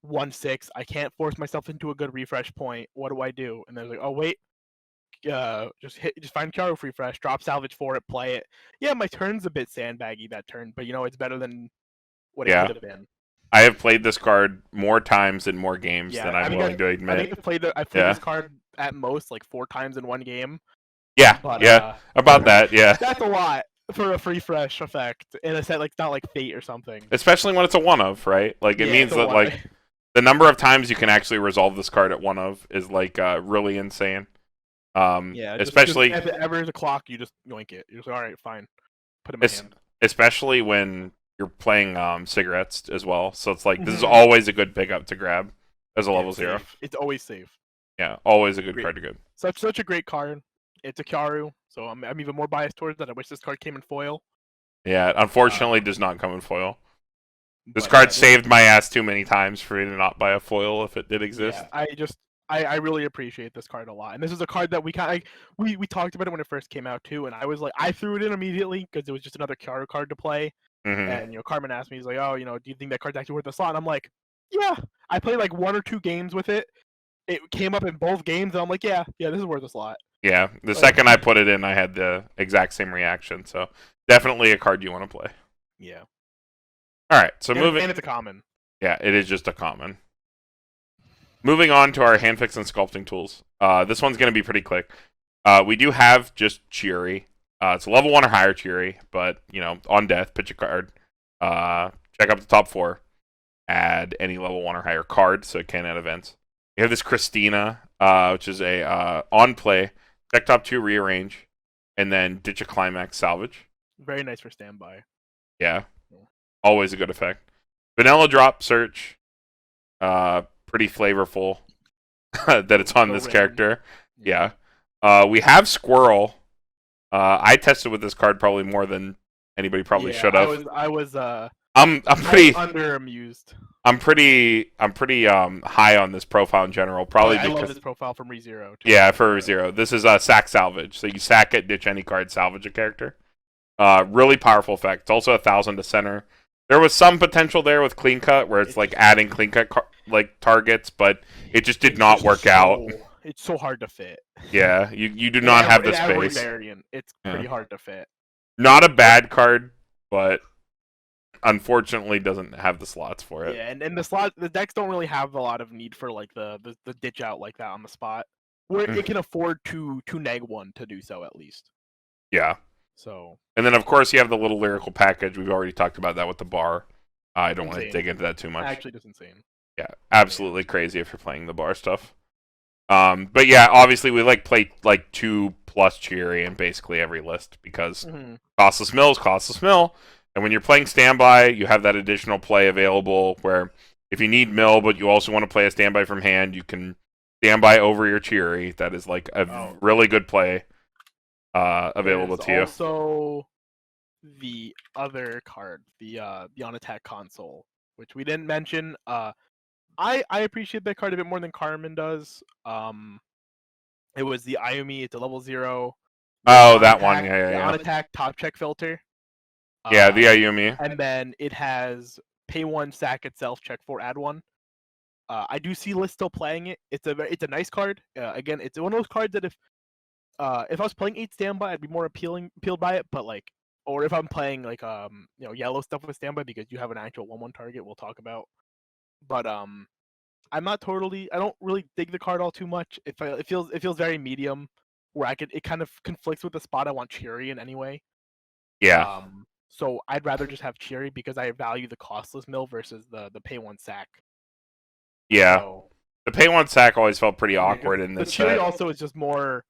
1-6. I can't force myself into a good refresh point. What do I do? And they're like, oh wait, just find Kyaru free fresh, drop salvage for it, play it. Yeah, my turn's a bit sandbaggy that turn, but it's better than what it could have been. I have played this card more times in more games than I'm willing to admit. I think I've played this card at most like 4 times in one game. Yeah, but, about that, yeah. That's a lot for a free fresh effect in a set like not like Fate or something. Especially when it's a 1-of, right? Like it means that like the number of times you can actually resolve this card at 1-of is like really insane. Especially if it ever is a clock, you just yoink it. You're just like, all right, fine, put it in my hand. Especially when you're playing cigarettes as well, so it's like this is always a good pickup to grab as a level 0. It's always safe. Yeah, always a good card to go. Such a great card. It's a Kyaru, so I'm even more biased towards that. I wish this card came in foil. Yeah, unfortunately, does not come in foil. This card saved my ass too many times for me to not buy a foil if it did exist. Yeah, I really appreciate this card a lot, and this is a card that we talked about it when it first came out too, and I was like, I threw it in immediately because it was just another Kyaru card to play. And Carmen asked me, he's like, oh, do you think that card's actually worth a slot? And I'm like, yeah. I played like 1 or 2 games with it. It came up in both games, and I'm like, yeah, this is worth a slot. Yeah, the second I put it in, I had the exact same reaction. So definitely a card you want to play. Yeah. All right, so and it's a common. Yeah, it is just a common. Moving on to our handfix and sculpting tools. This one's going to be pretty quick. We do have just Kyaru. It's a level 1 or higher Kyaru, but on death, pitch a card. Check up the top 4. Add any level 1 or higher card, so it can add events. You have this Christina, which is a on play. Check top 2, rearrange, and then ditch a climax salvage. Very nice for standby. Yeah. Always a good effect. Vanilla drop search. Pretty flavorful that it's on this character. Yeah. We have Squirrel. I tested with this card probably more than anybody probably should have. I'm pretty under-amused. I'm pretty high on this profile in general, probably because I love this profile from ReZero. Yeah, for ReZero. This is a sack salvage. So you sack it, ditch any card, salvage a character. Really powerful effect. It's also 1,000 to center. There was some potential there with clean cut where it's like adding clean cut targets, but it just did not work out. It's so hard to fit. Yeah, you do not have the space. Variant, it's pretty hard to fit. Not a bad card, but unfortunately doesn't have the slots for it. Yeah, and the decks don't really have a lot of need for like the ditch out like that on the spot, where it can afford to neg one to do so at least. Yeah. So. And then of course you have the little lyrical package. We've already talked about that with the bar. I don't want to Insane. dig into that too much. Actually, just insane. Yeah, absolutely crazy if you're playing the bar stuff. But yeah, obviously we play 2+ Cheery in basically every list because costless mill is costless mill, and when you're playing standby, you have that additional play available where if you need mill but you also want to play a standby from hand, you can standby over your Cheery. That is like a really good play available to you. Also, the other card, the on attack console, which we didn't mention. I appreciate that card a bit more than Carmen does. It was the Ayumi. It's a level 0. Oh, that one. Yeah. On attack top check filter. Yeah, the Ayumi. And then it has pay 1, sack itself, check 4, add 1. I do see List still playing it. It's a nice card. Again, it's one of those cards that if I was playing 8 standby, I'd be more appealed by it. But like, or if I'm playing like yellow stuff with standby because you have an actual 1/1 target, we'll talk about. But I'm not totally. I don't really dig the card all too much. It feels very medium, where it kind of conflicts with the spot I want Cheery in anyway. Yeah. So I'd rather just have Cheery because I value the costless mill versus the pay 1 sack. Yeah. So, the pay 1 sack always felt pretty awkward in this. The Cheery also is just more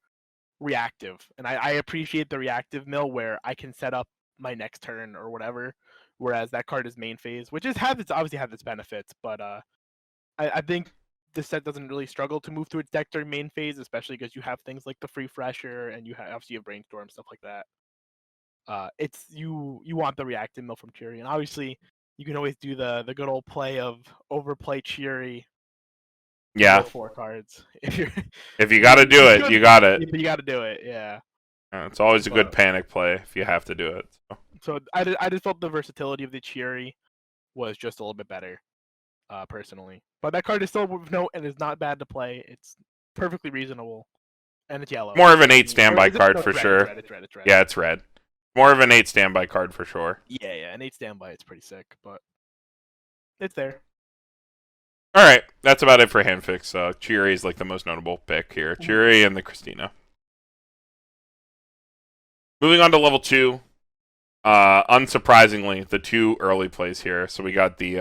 reactive, and I appreciate the reactive mill where I can set up my next turn or whatever. Whereas that card is main phase, which obviously have its benefits, but I think this set doesn't really struggle to move to its deck during main phase, especially because you have things like the free fresher and obviously you have brainstorm, stuff like that. It's you want the reactive mill from Cheery, and obviously you can always do the good old play of overplay Cheery. Yeah. 4 cards. If you got to do it, you got it. You got to do it. Yeah. It's always a good panic play if you have to do it. So I just felt the versatility of the Cheery was just a little bit better, personally. But that card is still of note and is not bad to play. It's perfectly reasonable, and it's yellow. More of an 8 standby card for sure. It's red. Yeah, it's red. More of an 8 standby card for sure. Yeah, an 8 standby. It's pretty sick, but it's there. All right, that's about it for Handfix. Cheery is like the most notable pick here. Cheery and the Christina. Moving on to level 2. Unsurprisingly, the 2 early plays here. So we got the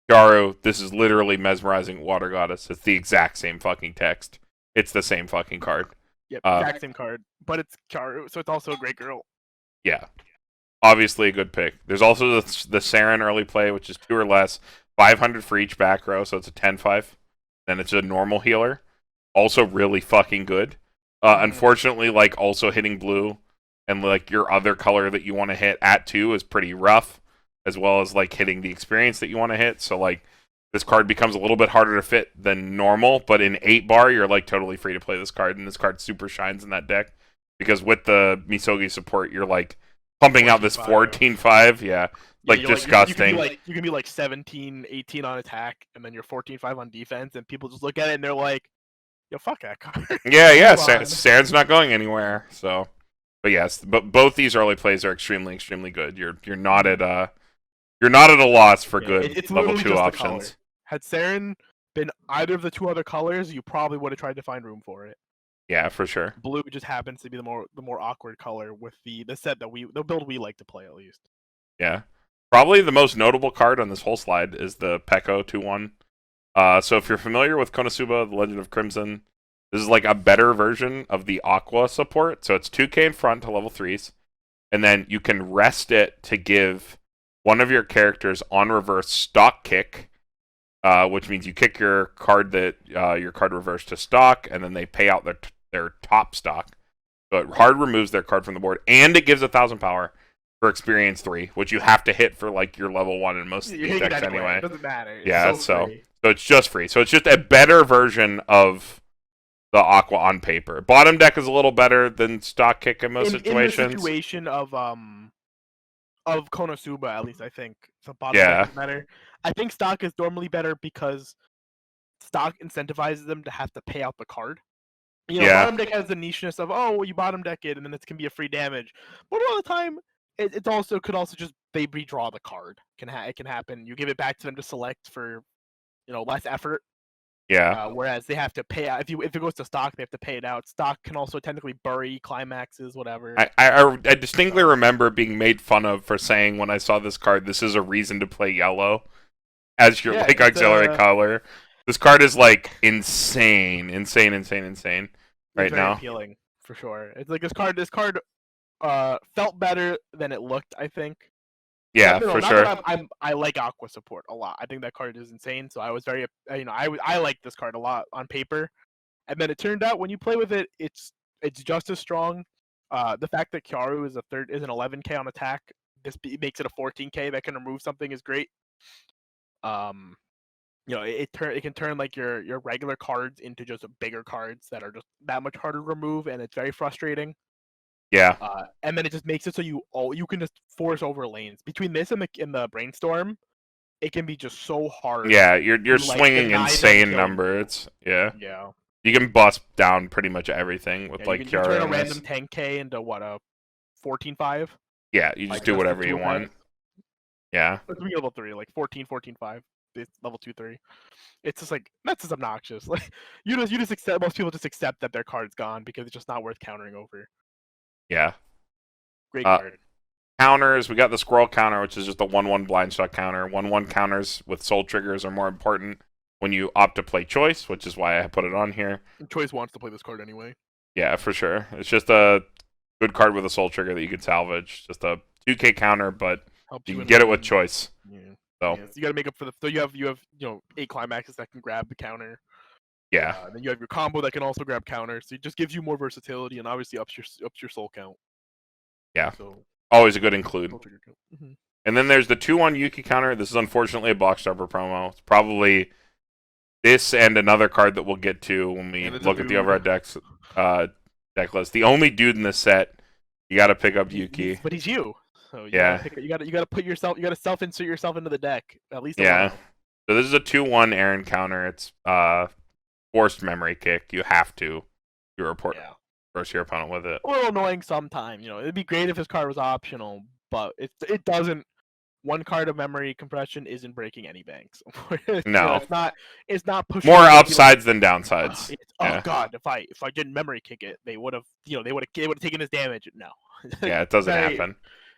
Kyaru. This is literally mesmerizing water goddess. It's the exact same fucking text. It's the same fucking card. Yep, exact same card, but it's Kyaru, so it's also a great girl. Yeah, obviously a good pick. There's also the Saren early play, which is 2 or less. 500 for each back row, so it's a 10/5. Then it's a normal healer. Also really fucking good. Unfortunately, like also hitting blue and like your other color that you want to hit at 2 is pretty rough, as well as like hitting the experience that you want to hit. So like this card becomes a little bit harder to fit than normal, but in 8 bar, you're like totally free to play this card, and this card super shines in that deck because with the Misogi support, you're like pumping out this 14/5. Yeah. Like disgusting. You can be like 17, 18 on attack, and then you're 14/5 on defense, and people just look at it and they're like, "Yo, fuck that card." Yeah. Saren's not going anywhere. So, but yes, but both these early plays are extremely, extremely good. You're not at a loss for good it's level 2 options. Had Saren been either of the 2 other colors, you probably would have tried to find room for it. Yeah, for sure. Blue just happens to be the more awkward color with the set the build we like to play at least. Yeah. Probably the most notable card on this whole slide is the Peko 2/1. So if you're familiar with Konosuba, The Legend of Crimson, this is like a better version of the Aqua support. So it's 2k in front to level 3s. And then you can rest it to give one of your characters on reverse stock kick, which means you kick your card your card reverse to stock, and then they pay out their top stock. So it hard removes their card from the board, and it gives 1,000 power for experience 3, which you have to hit for like your level 1 in most of these decks anyway. It doesn't matter. Yeah, so it's just free. So it's just a better version of the Aqua on paper. Bottom deck is a little better than stock kick in most situations. In the situation of Konosuba, at least I think the bottom deck is better. I think stock is normally better because stock incentivizes them to have to pay out the card. Bottom deck has the nicheness of you bottom deck it and then it can be a free damage. But all the time, it also could just they redraw the card. It can happen. You give it back to them to select for less effort. Yeah. Whereas they have to pay out if it goes to stock, they have to pay it out. Stock can also technically bury climaxes, whatever. I distinctly remember being made fun of for saying when I saw this card, this is a reason to play yellow as your like auxiliary color. This card is like insane right very now. Appealing for sure. It's like this card felt better than it looked, I think. Yeah, for sure. I like Aqua support a lot. I think that card is insane. So I was very, I like this card a lot on paper, and then it turned out when you play with it, it's just as strong. The fact that Kyaru is an 11k on attack, this makes it a 14k that can remove something is great. It can turn like your regular cards into just bigger cards that are just that much harder to remove, and it's very frustrating. Yeah. And then it just makes it so you can just force over lanes between this and the brainstorm. It can be just so hard. Yeah, you're swinging insane numbers. Yeah. You can bust down pretty much everything with like Kyaru. You turn a random 10k into what, a 14-5? Yeah, you just do whatever you want. Yeah. It's level 3, like 14-5. It's level 2-3. It's just like that's just obnoxious. Like you just accept. Most people just accept that their card's gone because it's just not worth countering over. Yeah. Great card. Counters, we got the Squirrel counter, which is just a 1/1 blind shot counter. 1/1 counters with soul triggers are more important when you opt to play Choice, which is why I put it on here. And Choice wants to play this card anyway. Yeah, for sure. It's just a good card with a soul trigger that you can salvage. Just a 2k counter, but you can get it with Choice. Yeah. So you got to make up for the. So you have 8 climaxes that can grab the counter. Yeah. Then you have your combo that can also grab counter, so it just gives you more versatility and obviously ups your soul count. Yeah. So always a good include. And then there's the 2/1 Yuki counter. This is unfortunately a box stopper promo. It's probably this and another card that we'll get to when we look at the overall deck list. The only dude in this set, you got to pick up Yuki. But he's you. So you gotta put yourself. You gotta self-insert yourself into the deck at least. Yeah. So this is a 2/1 Aaron counter. It's forced memory kick. You have to report versus your opponent with it. A little annoying sometimes. It'd be great if this card was optional, but it doesn't. One card of memory compression isn't breaking any banks. No, it's not pushing. More upsides than downsides. Oh god, if I didn't memory kick it, they would have taken his damage. No. Yeah, it doesn't happen.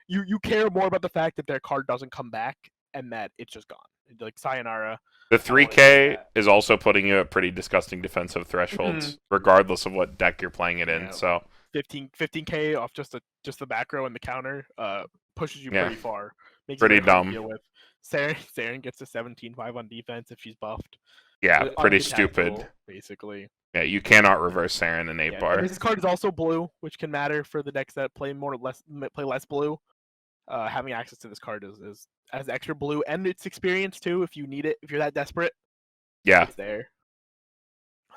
You care more about the fact that their card doesn't come back and that it's just gone. Like Sayonara. The 3k is also putting you at pretty disgusting defensive thresholds, regardless of what deck you're playing it in. So 15k off just the back row and the counter pushes you pretty far. Makes pretty dumb. Saren gets a 17-5 on defense if she's buffed. Yeah, pretty stupid. Basically. Yeah, you cannot reverse Saren in 8-bar. This card is also blue, which can matter for the decks that play less blue. Having access to this card is as extra blue, and it's experience too if you need it. If you're that desperate, it's there.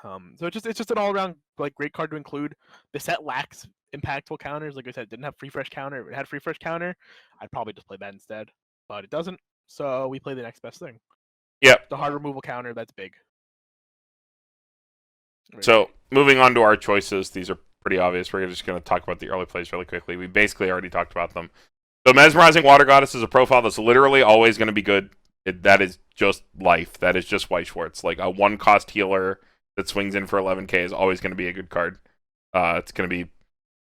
So it's just an all around like great card to include. The set lacks impactful counters. Like I said, it didn't have free fresh counter. If it had free fresh counter, I'd probably just play that instead. But it doesn't, so we play the next best thing. Yep. The hard removal counter, that's big. So moving on to our choices, these are pretty obvious. We're just going to talk about the early plays really quickly. We basically already talked about them. So Mesmerizing Water Goddess is a profile that's literally always going to be good. That is just life. That is just White Schwartz. Like a 1-cost healer that swings in for 11k is always going to be a good card. It's going to be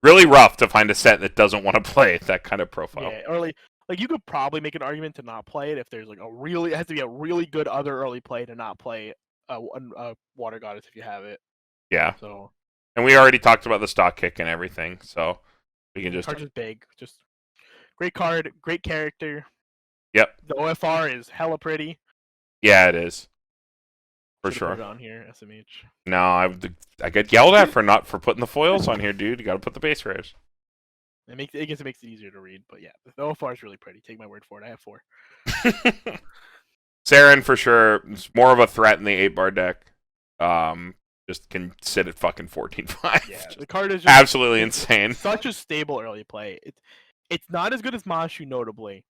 really rough to find a set that doesn't want to play that kind of profile. Yeah, early. Like you could probably make an argument to not play it if there's like it has to be a really good other early play to not play a Water Goddess if you have it. Yeah. So. And we already talked about the stock kick and everything, so we can just. The card's just big, just great card, great character. Yep. The OFR is hella pretty. Yeah, it is. For sure. Put it on here, SMH. No, I get yelled at for putting the foils on here, dude. You got to put the base rares. It makes it easier to read, but yeah, the OFR is really pretty. Take my word for it. I have 4. Saren for sure. It's more of a threat in the 8-bar deck. Just can sit at fucking 14-5. Yeah, the card is just, absolutely insane. Such a stable early play. It's not as good as Mashu, notably.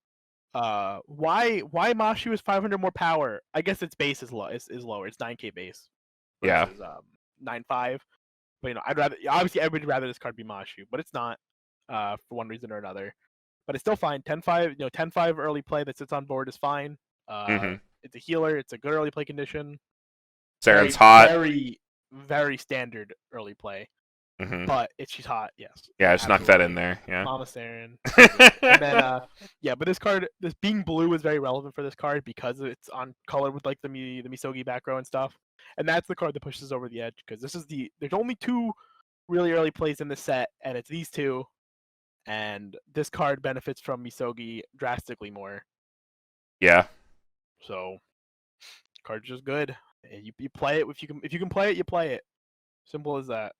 Why Mashu is 500 more power? I guess its base is lower. It's 9k base. Versus, 9.5. But I'd rather everybody'd rather this card be Mashu, but it's not. For one reason or another. but it's still fine. 10-5, 10-5 early play that sits on board is fine. It's a healer. It's a good early play condition. Saren's hot. Very, very standard early play. But she's hot, yes. Yeah, I snuck that in there. Yeah. Mama Saren. And then, but this card, this being blue is very relevant for this card because it's on color with like the Misogi back row and stuff. And that's the card that pushes over the edge because there's only 2 really early plays in the set, and it's these 2. And this card benefits from Misogi drastically more. Yeah. So, card's just good. You play it if you can play it, you play it. Simple as that.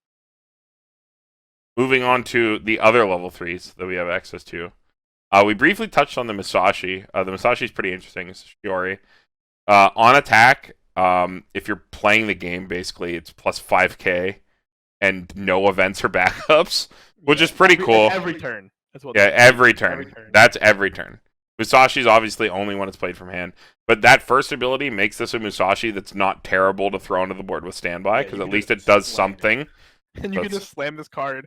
Moving on to the other level 3s that we have access to. We briefly touched on the Musashi. The Musashi is pretty interesting. It's Shiori. On attack, if you're playing the game, basically, it's plus 5k and no events or backups, which is pretty cool. Every turn. Every turn. That's every turn. Musashi's obviously only when it's played from hand. But that first ability makes this a Musashi that's not terrible to throw onto the board with standby, because at least it does something. And you can just slam this card,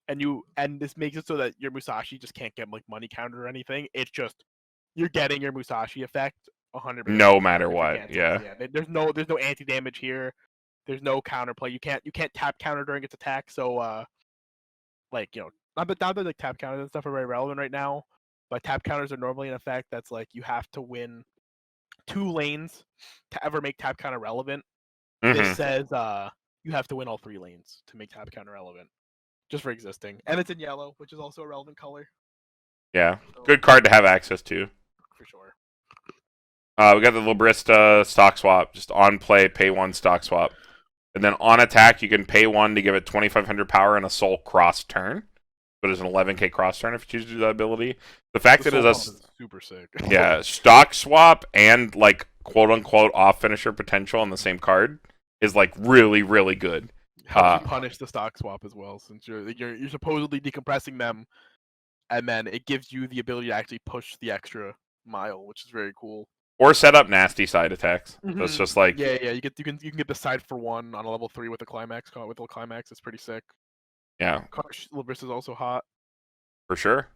and this makes it so that your Musashi just can't get like money counter or anything. It's just you're getting your Musashi effect 100%. No matter what, yeah. There's no anti damage here. There's no counterplay. You can't tap counter during its attack. So not that like tap counters and stuff are very relevant right now, but tap counters are normally in effect. That's like you have to win 2 lanes to ever make tap counter relevant. This says you have to win all 3 lanes to make tap counter relevant, just for existing. And it's in yellow, which is also a relevant color. Yeah, so, good card to have access to. For sure. We got the Librista stock swap, just on play, pay 1 stock swap. And then on attack, you can pay 1 to give it 2,500 power and a soul cross turn. But it's an 11k cross turn if you choose to do that ability. The fact that it's super sick. Yeah, stock swap and like quote unquote off finisher potential on the same card is like really, really good. Helps you punish the stock swap as well, since you're supposedly decompressing them, and then it gives you the ability to actually push the extra mile, which is very cool. Or set up nasty side attacks. That's just like you can get the side for 1 on a level 3 with a climax. It's pretty sick. Yeah. Libris is also hot. For sure.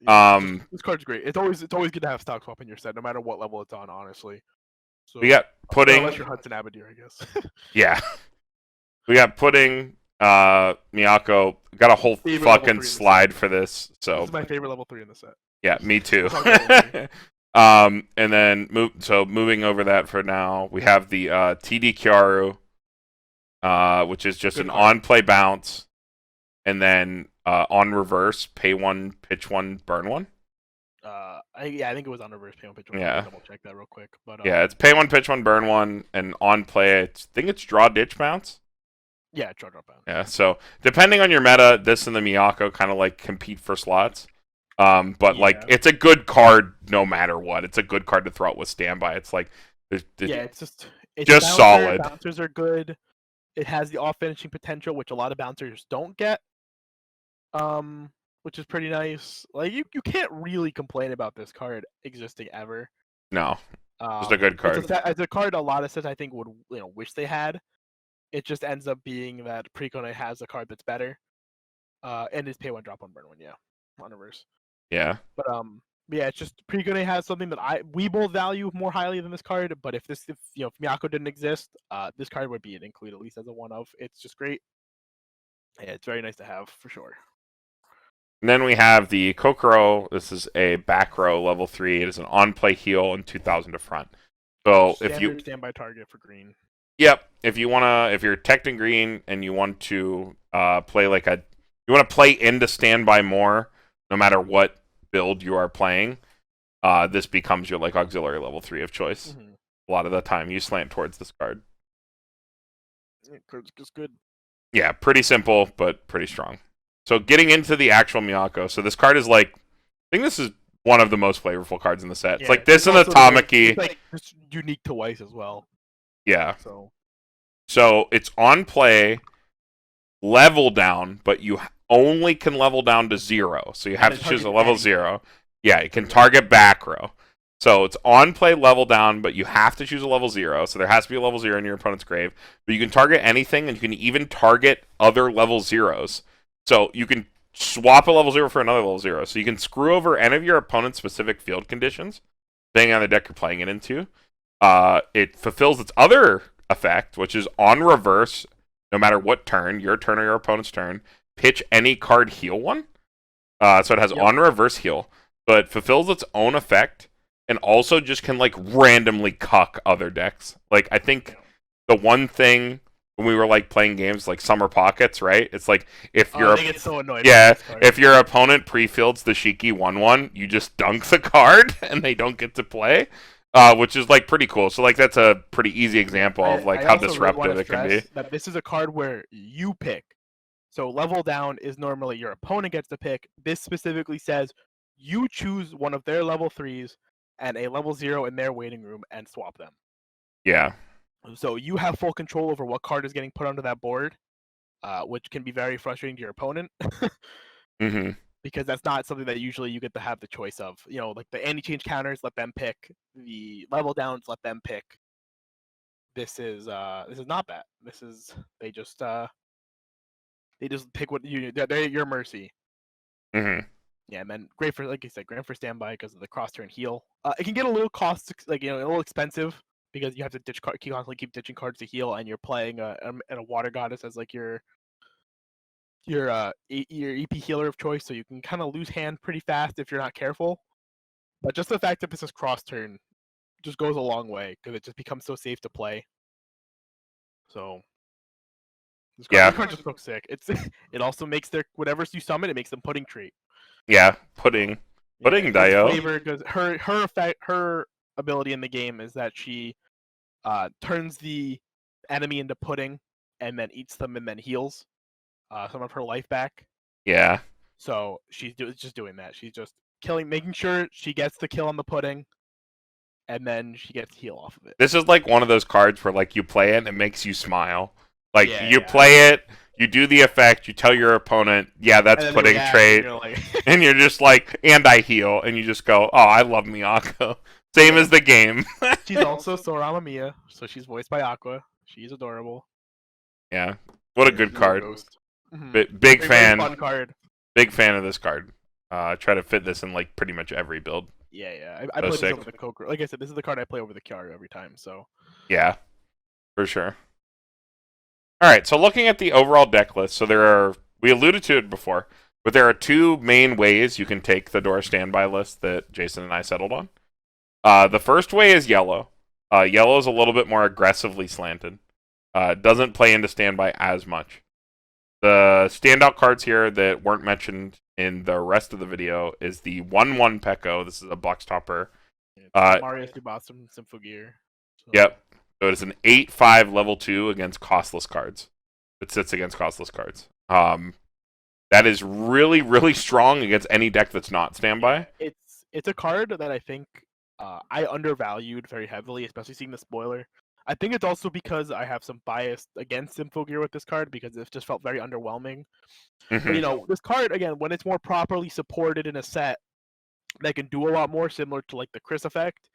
This card's great. It's always good to have stock swap in your set, no matter what level it's on, honestly. So, we got Pudding. Unless you're Hudson Abadir, I guess. Yeah. We got Pudding, Miyako. Got a whole fucking slide for this. So this is my favorite level 3 in the set. Yeah, me too. And then moving over that for now, we have the TD Kyaru, which is just an on-play bounce. And then on reverse, pay 1, pitch 1, burn 1. I think it was on reverse, pay 1, pitch 1. Yeah. Double check that real quick. But yeah, it's pay 1, pitch 1, burn 1, and on play, I think it's draw ditch bounce. Yeah, draw bounce. Yeah, so depending on your meta, this and the Miyako kind of like compete for slots. But like it's a good card no matter what. It's a good card to throw out with standby. It's like it's just solid. Bouncers are good. It has the off finishing potential, which a lot of bouncers don't get. Which is pretty nice. Like you can't really complain about this card existing ever. No, just a good card. It's a card a lot of sets I think would wish they had. It just ends up being that Precone has a card that's better, and is pay 1, drop 1, burn 1. Yeah, on reverse. Yeah. But yeah, it's just Precone has something that we both value more highly than this card. But if Miyako didn't exist, this card would be an include at least as a one of. It's just great. Yeah, it's very nice to have for sure. And then we have the Kokoro. This is a back row level 3. It is an on-play heal and 2,000 to front. So if you standby target for green. Yep. If you're teched in green and you want to play you want to play into standby more, no matter what build you are playing, this becomes your like auxiliary level 3 of choice. A lot of the time you slant towards this card. Card's just good. Yeah, pretty simple but pretty strong. So getting into the actual Miyako. So this card is like, I think this is one of the most flavorful cards in the set. It's like this and Atomiki. It's like it's unique to Weiss as well. Yeah. So it's on play, level down, but you only can level down to 0. So you have to choose a level 0. Yeah, you can target back row. So it's on play, level down, but you have to choose a level 0. So there has to be a level 0 in your opponent's grave. But you can target anything, and you can even target other level 0s. So you can swap a level 0 for another level 0. So you can screw over any of your opponent's specific field conditions, depending on the deck you're playing it into. It fulfills its other effect, which is on reverse, no matter what turn, your turn or your opponent's turn, pitch any card, heal one. So it has on reverse heal, but fulfills its own effect, and also just can like randomly cuck other decks. Like I think the one thing when we were like playing games like Summer Pockets, right? It's like if I get so annoyed. Yeah, if your opponent pre-fields the Shiki 1/1, you just dunk the card and they don't get to play. Which is like pretty cool. So like that's a pretty easy example of like how disruptive it can be. That this is a card where you pick. So level down is normally your opponent gets to pick. This specifically says you choose one of their level 3s and a level 0 in their waiting room and swap them. Yeah. So you have full control over what card is getting put onto that board, which can be very frustrating to your opponent. Mm-hmm. Because that's not something that usually you get to have the choice of. You know, like the anti-change counters, let them pick. The level downs, let them pick. This is not that. This is they just pick what they're at your mercy. Mm-hmm. Yeah, and then great for, like you said, great for standby because of the cross turn heal. It can get a little a little expensive because you have to constantly keep ditching cards to heal, and you're playing a water goddess as like your EP healer of choice, so you can kind of lose hand pretty fast if you're not careful. But just the fact that this is cross turn just goes a long way because it just becomes so safe to play. So this card just looks sick. It also makes their whatever you summon, it makes them pudding trait. Yeah, pudding Dio. Flavor because her ability in the game is that she turns the enemy into pudding and then eats them and then heals some of her life back. Yeah. So she's just doing that. She's just making sure she gets the kill on the pudding, and then she gets heal off of it. This is like one of those cards where like you play it and it makes you smile. Like you play it, you do the effect, you tell your opponent, yeah, that's pudding trait, and you're just like, and I heal, and you just go, oh, I love Miyako. Same as the game. She's also Sorama Mia, so she's voiced by Aqua. She's adorable. Yeah, what a good card. Mm-hmm. Big fan. Fun card. Big fan of this card. Try to fit this in like pretty much every build. Yeah. I play this over the Kokoro. Like I said, this is the card I play over the Kyaru every time. So. Yeah, for sure. All right, so looking at the overall deck list, so we alluded to it before, but there are two main ways you can take the Dora standby list that Jason and I settled on. The first way is yellow. Yellow is a little bit more aggressively slanted. Doesn't play into standby as much. The standout cards here that weren't mentioned in the rest of the video is the 1/1 Pekko. This is a box topper. Mario Subasa Symphogear. So. Yep. So it is an 8/5 level 2 against costless cards. It sits against costless cards. That is really, really strong against any deck that's not standby. It's a card that I think I undervalued very heavily, especially seeing the spoiler. I think it's also because I have some bias against Symphogear with this card because it just felt very underwhelming. Mm-hmm. But, this card, again, when it's more properly supported in a set that can do a lot more, similar to like the Chris effect,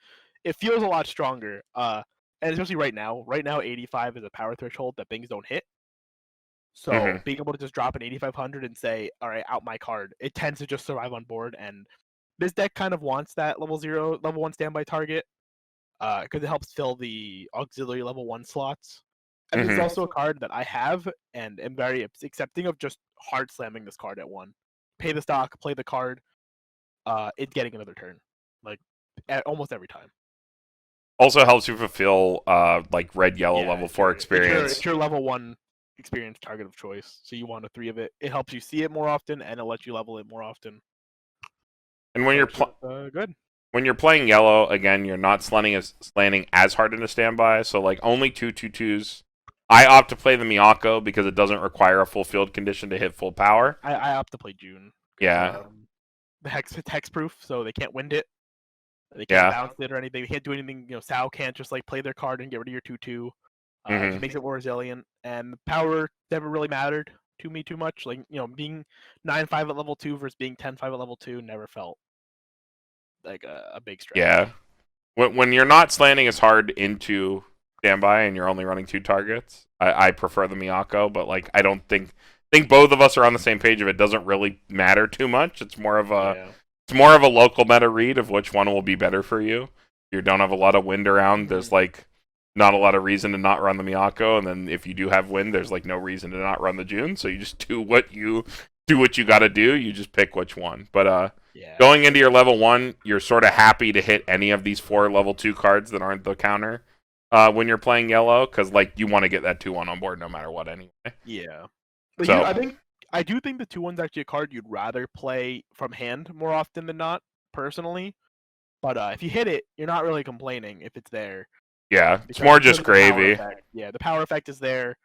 it feels a lot stronger. And especially right now. Right now, 85 is a power threshold that things don't hit. So being able to just drop an 8500 and say, all right, out my card, it tends to just survive on board. And this deck kind of wants that level 1 standby target. Because it helps fill the auxiliary level 1 slots. And it's also a card that I have and am very accepting of just hard slamming this card at 1. Pay the stock, play the card, it's getting another turn. Like, almost every time. Also helps you fulfill, like, red-yellow level 4 experience. It's your level 1 experience target of choice, so you want a 3 of it. It helps you see it more often, and it lets you level it more often. And when good. When you're playing yellow, again, you're not slanting as hard into standby, so like only 2/2/2s. I opt to play the Miyako because it doesn't require a full field condition to hit full power. I opt to play June. Yeah. It's hexproof, so they can't wind it. They can't bounce it or anything. They can't do anything. Sao can't just like play their card and get rid of your 2/2. It makes it more resilient, and the power never really mattered to me too much. Like being 9/5 at level 2 versus being 10/5 at level 2 never felt like a big stretch. Yeah. When you're not slanting as hard into standby and you're only running 2 targets, I prefer the Miyako, but like I don't think think both of us are on the same page. If it doesn't really matter too much, it's more of a Yeah. it's more of a local meta read of which one will be better for you. You don't have a lot of wind around. There's like not a lot of reason to not run the Miyako, and then if you do have wind, there's like no reason to not run the June. So you just do what you got to do. You just pick which one. But Yeah. going into your level 1, you're sort of happy to hit any of these 4 level 2 cards that aren't the counter when you're playing yellow, because like you want to get that 2/1 on board no matter what anyway. Yeah. But So I do think the 2/1's actually a card you'd rather play from hand more often than not, personally. But if you hit it, you're not really complaining if it's there. yeah, it's more Because just of the power gravy. effect. Yeah, the power effect is there.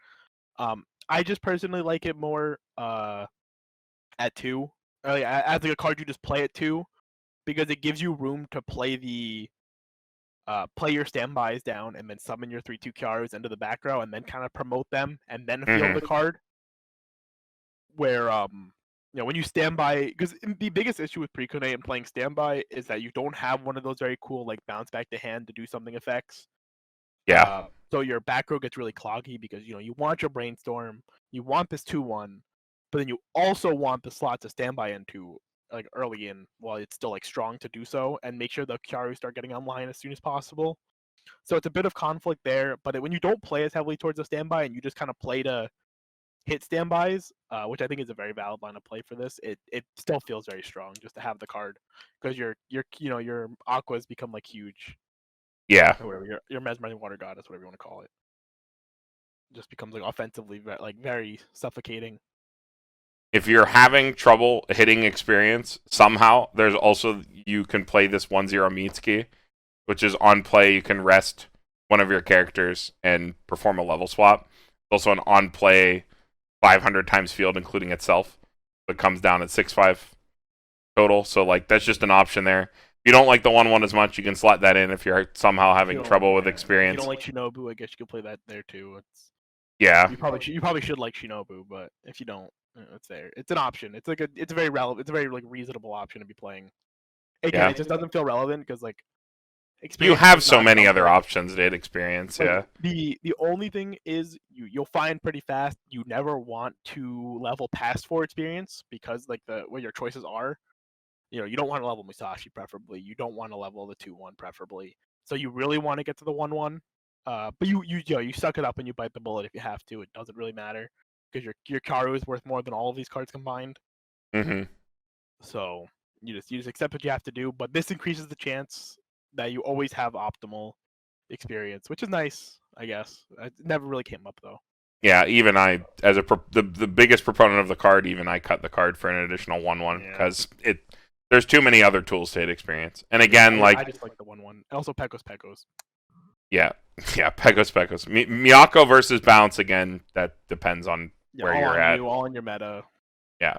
I just personally like it more at 2. As like a card you just play at 2, because it gives you room to play play your standbys down and then summon your 3/2 Kyarus into the back row and then kind of promote them and then field the card. Where when you standby, because the biggest issue with Precone and playing standby is that you don't have one of those very cool like bounce back to hand to do something effects. Yeah. So your back row gets really cloggy because you want your brainstorm, you want this 2/1, but then you also want the slot to standby into like early in while it's still like strong to do so, and make sure the Kyaru start getting online as soon as possible. So it's a bit of conflict there, but when you don't play as heavily towards the standby and you just kind of play to hit standbys, which I think is a very valid line of play for this, it still feels very strong just to have the card, because your aquas become like huge, Yeah. or whatever, your mesmerizing water goddess, whatever you want to call it, just becomes like offensively like very suffocating. If you're having trouble hitting experience somehow, there's also you can play this 1/0 Mitsuki, which is on play you can rest one of your characters and perform a level swap. It's also an on play 500 times field including itself. It comes down at 6/5 total. So like that's just an option there. If you don't like the 1/1 as much, you can slot that in if you're somehow having trouble with If you experience. don't like Shinobu, I guess you could play that there too. Yeah. You probably should like Shinobu, but if you don't, it's there. It's an option. It's a very relevant. It's a very like reasonable option to be playing. Again, Yeah. it just doesn't feel relevant because like You experience have does so not many come other with- options to hit experience, like, yeah. The only thing is you'll find pretty fast you never want to level past 4 experience, because like what your choices are. You don't want to level Musashi preferably. You don't want to level the 2/1 preferably. So you really want to get to the 1/1. But you suck it up and you bite the bullet if you have to. It doesn't really matter because your Kyaru is worth more than all of these cards combined. Mm-hmm. So you just accept what you have to do. But this increases the chance that you always have optimal experience, which is nice, I guess. It never really came up though. Yeah, even I, as the biggest proponent of the card, even I cut the card for an additional 1/1 because there's too many other tools to hit experience. And again, I just like the 1/1. Also, Pecos. Yeah, Pecos. Miyako versus bounce again. That depends on where you're at. All in your meta. Yeah.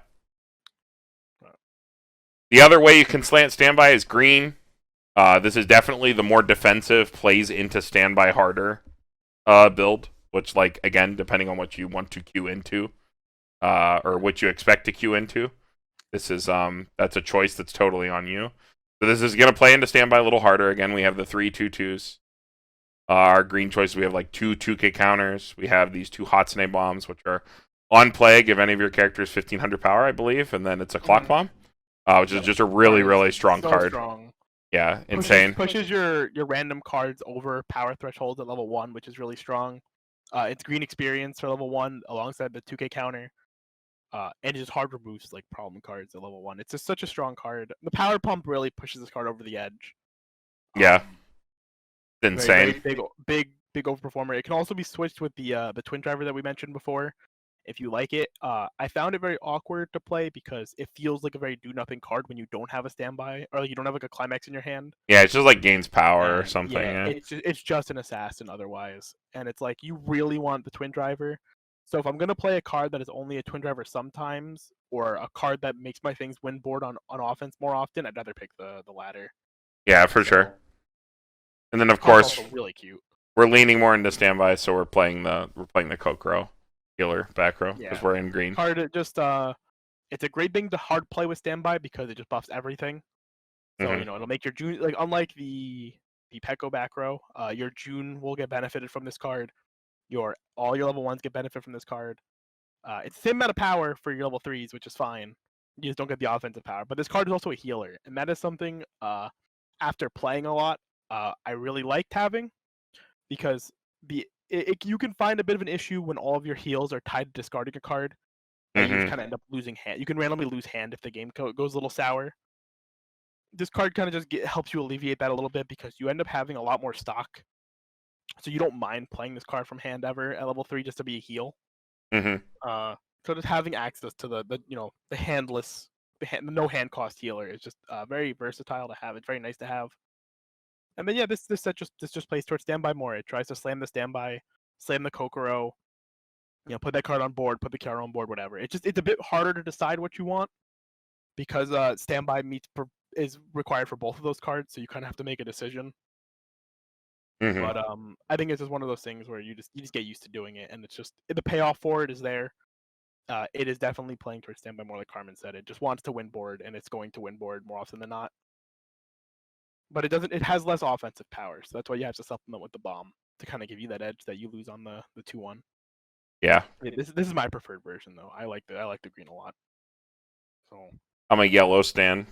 The other way you can slant standby is green. This is definitely the more defensive, plays into standby harder build, which, like, again, depending on what you want to queue into, or what you expect to queue into, this is that's a choice that's totally on you. So this is gonna play into standby a little harder. Again, we have the 3 2/2s. Our green choices, we have like 2 2K counters. We have these 2 Hatsune bombs, which are on play. Give any of your characters 1500 power, I believe, and then it's a clock bomb, which is just a really, really strong card. Strong. Yeah, insane. Pushes your random cards over power thresholds at level 1, which is really strong. It's green experience for level 1 alongside the 2K counter. And it just hard removes like problem cards at level 1. It's just such a strong card. The power pump really pushes this card over the edge. Yeah. Insane. Very big overperformer. It can also be switched with the twin driver that we mentioned before, if you like it. I found it very awkward to play because it feels like a very do nothing card when you don't have a standby, or like you don't have like a climax in your hand. Yeah, it's just like gains power or something. Yeah, it's just an assassin otherwise, and it's like you really want the twin driver. So if I'm gonna play a card that is only a twin driver sometimes, or a card that makes my things win board on offense more often, I'd rather pick the latter. Yeah, for sure. And then of course, really cute. We're leaning more into standby, so we're playing the Kokoro healer back row because we're in green. Card just it's a great thing to hard play with standby because it just buffs everything. So it'll make your June, like, unlike the Peko back row, your June will get benefited from this card. All your level 1s get benefit from this card. It's the same amount of power for your level 3s, which is fine. You just don't get the offensive power. But this card is also a healer, and that is something after playing a lot, I really liked having, because you can find a bit of an issue when all of your heals are tied to discarding a card, and you just kind of end up losing hand. You can randomly lose hand if the game goes a little sour. This card kind of just helps you alleviate that a little bit, because you end up having a lot more stock, so you don't mind playing this card from hand ever at level 3 just to be a heal. So just having access to the handless, the no hand cost healer is just very versatile to have. It's very nice to have. And then yeah, this set just plays towards standby more. It tries to slam the standby, slam the Kokoro, put that card on board, put the Kyaru on board, whatever. It's a bit harder to decide what you want, because standby is required for both of those cards, so you kind of have to make a decision. But I think it's just one of those things where you just get used to doing it, and it's just the payoff for it is there. It is definitely playing towards standby more, like Carmen said. It just wants to win board, and it's going to win board more often than not. But it doesn't. It has less offensive power, so that's why you have to supplement with the bomb to kind of give you that edge that you lose on the 2-1. Yeah. This is my preferred version, though. I like the green a lot. So I'm a yellow stan,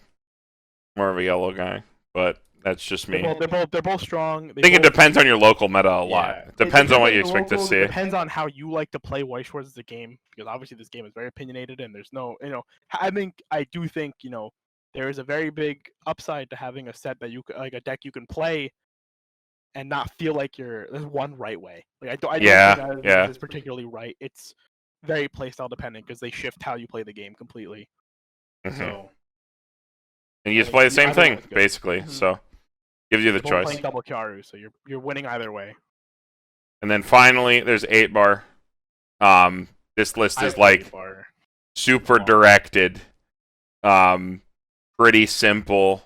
more of a yellow guy, but that's just me. They're both strong. I think it depends on your local meta a lot. It depends on what you expect to see. It depends on how you like to play White Shores as a game, because obviously this game is very opinionated, and there's no, I do think there is a very big upside to having a set that a deck you can play and not feel like there's one right way. Like I don't think that is particularly right. It's very playstyle dependent, because they shift how you play the game completely. So. And you just play the same thing basically. So. Gives you the choice. Playing double Kyaru, so you're winning either way. And then finally, there's 8-bar. This list is like super directed, pretty simple.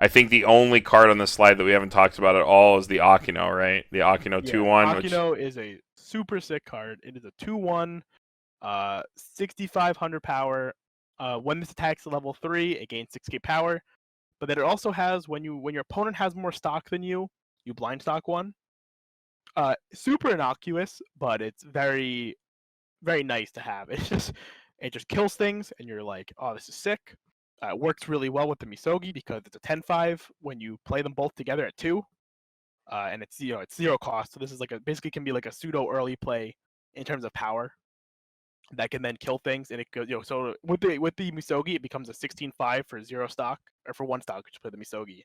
I think the only card on this slide that we haven't talked about at all is the Akino, right? The Akino 2-1. Akino is a super sick card. It is a 2-1, 6,500 power. When this attacks at level 3, it gains 6k power. But then it also has, when your opponent has more stock than you blind stock one. Super innocuous, but it's very, very nice to have. It just kills things, and you're like, oh, this is sick. It works really well with the Misogi, because it's a 10-5 when you play them both together at 2, and it's 0 cost. So this is basically can be like a pseudo early play in terms of power that can then kill things, and it goes, so with the Misogi, it becomes a 16-5 for 0 stock, or for 1 stock, which play the Misogi.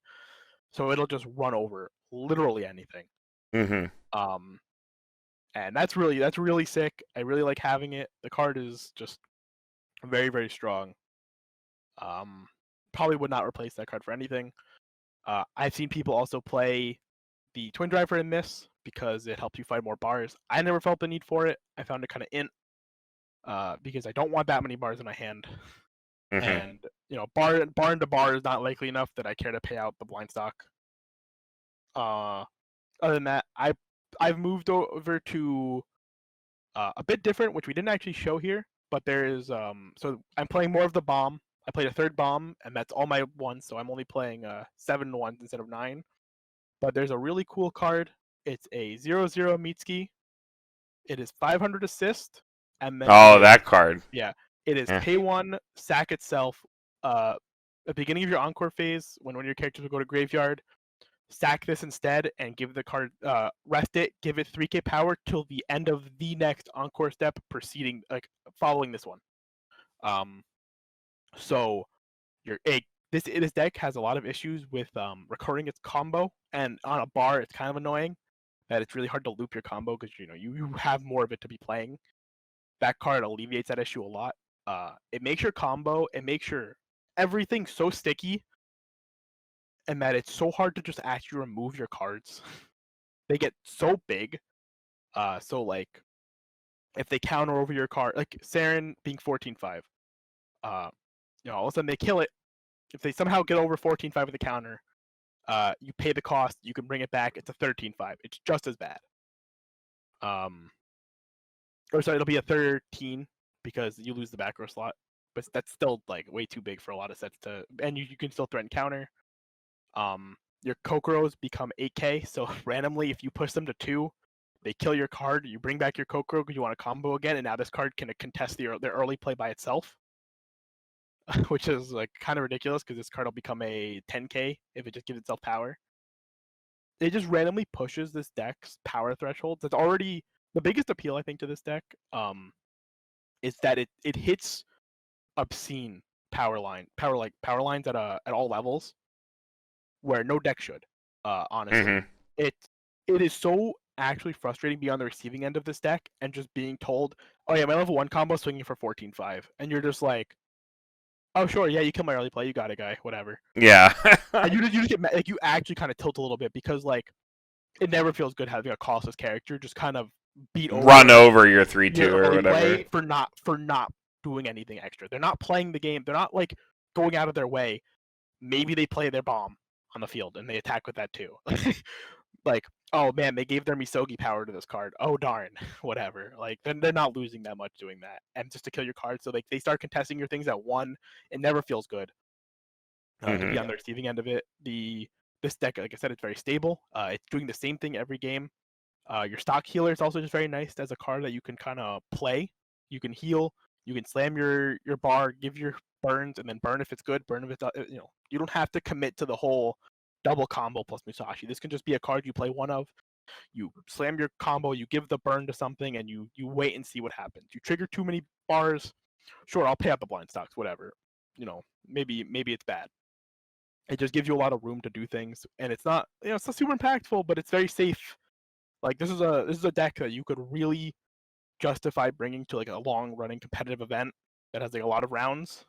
So it'll just run over literally anything. And that's really sick. I really like having it. The card is just very, very strong. Probably would not replace that card for anything. I've seen people also play the Twin Driver in this, because it helps you fight more bars. I never felt the need for it. I found it kind of because I don't want that many bars in my hand. And bar into bar is not likely enough that I care to pay out the blind stock. Other than that, I've moved over to a bit different, which we didn't actually show here, but there is so I'm playing more of the bomb. I played a 3rd bomb, and that's all my ones, so I'm only playing 7 ones instead of 9. But there's a really cool card. It's a 0/0 Mitsuki. It is 500 assist. And then that card. Yeah, it is pay 1, sack itself. At the beginning of your encore phase, when one of your characters will go to graveyard, sack this instead and give the card, rest it, give it 3k power till the end of the next encore step preceding, following this one. So this deck has a lot of issues with recurring its combo, and on a bar it's kind of annoying that it's really hard to loop your combo, because you have more of it to be playing. That card alleviates that issue a lot. It makes your combo, it makes your everything so sticky, and that it's so hard to just actually remove your cards. They get so big. So like, if they counter over your card, like Saren being 14-5, all of a sudden they kill it. If they somehow get over 14-5 with a counter, you pay the cost, you can bring it back, it's a 13-5. It's just as bad. Or sorry, it'll be a 13 because you lose the back row slot, but that's still way too big for a lot of sets to, and you can still threaten counter. Your Kokoros become 8k, so randomly if you push them to 2, They kill your card, you bring back your Kokoro because you want a combo again, and now this card can contest their early play by itself, which is like kind of ridiculous because this card will become a 10k if it just gives itself power. It just randomly pushes this deck's power thresholds. That's already the biggest appeal, I think, to this deck. Is that it hits obscene power lines at all levels where no deck should. Honestly, it is so actually frustrating being on the receiving end of this deck and just being told, oh yeah, my level 1 combo swinging for 14-5, and you're just like, oh sure, yeah, you kill my early play, you got it, guy, whatever. Yeah. And you just get like, you actually kind of tilt a little bit because like it never feels good having a costless character just kind of run over your 3/2 or whatever for not doing anything extra. They're not playing the game. They're not like going out of their way. Maybe they play their bomb on the field and they attack with that too. Like, oh man, they gave their Misogi power to this card. Oh darn, whatever. Like, then they're not losing that much doing that, and just to kill your card. So like they start contesting your things at 1. It never feels good. To be on the receiving end of it. This deck, like I said, it's very stable. It's doing the same thing every game. Your stock healer is also just very nice as a card that you can kind of play. You can heal. You can slam your bar, give your burns, and then burn if it's good. Burn if it's you don't have to commit to the whole double combo plus Musashi. This can just be a card you play one of. You slam your combo, you give the burn to something, and you wait and see what happens. You trigger too many bars, sure, I'll pay out the blind stocks, whatever. Maybe it's bad. It just gives you a lot of room to do things, and it's not it's not super impactful, but it's very safe. Like this is a deck that you could really justify bringing to like a long running competitive event that has like a lot of rounds,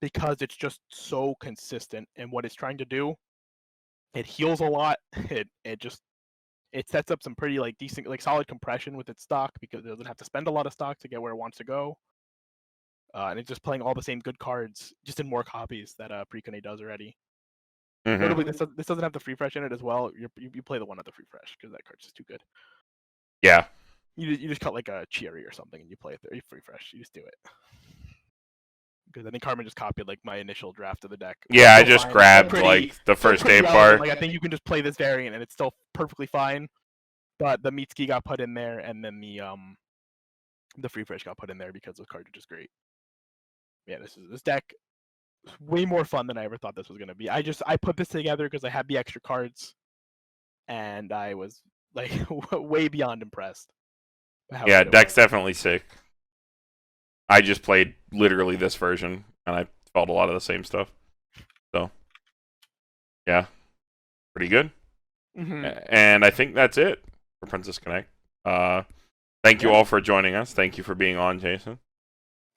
because it's just so consistent in what it's trying to do. It heals a lot. It sets up some pretty like decent like solid compression with its stock because it doesn't have to spend a lot of stock to get where it wants to go. And it's just playing all the same good cards just in more copies that Precone does already. Notably, this doesn't have the free fresh in it as well. You play the one at the free fresh because that card's just too good. Yeah. You just cut like a Kyaru or something and you play it there. You free fresh. You just do it. Because I think Carmen just copied like my initial draft of the deck. Yeah, I just grabbed like the first day part. Like I think you can just play this variant and it's still perfectly fine. But the Mitsuki got put in there, and then the free fresh got put in there because the card is just great. Yeah, this deck is way more fun than I ever thought this was gonna be. I put this together because I had the extra cards, and I was like way beyond impressed. Yeah, deck's definitely sick. I just played literally this version, and I felt a lot of the same stuff. So, yeah, pretty good. And I think that's it for Princess Connect. Thank you all for joining us. Thank you for being on, Jason.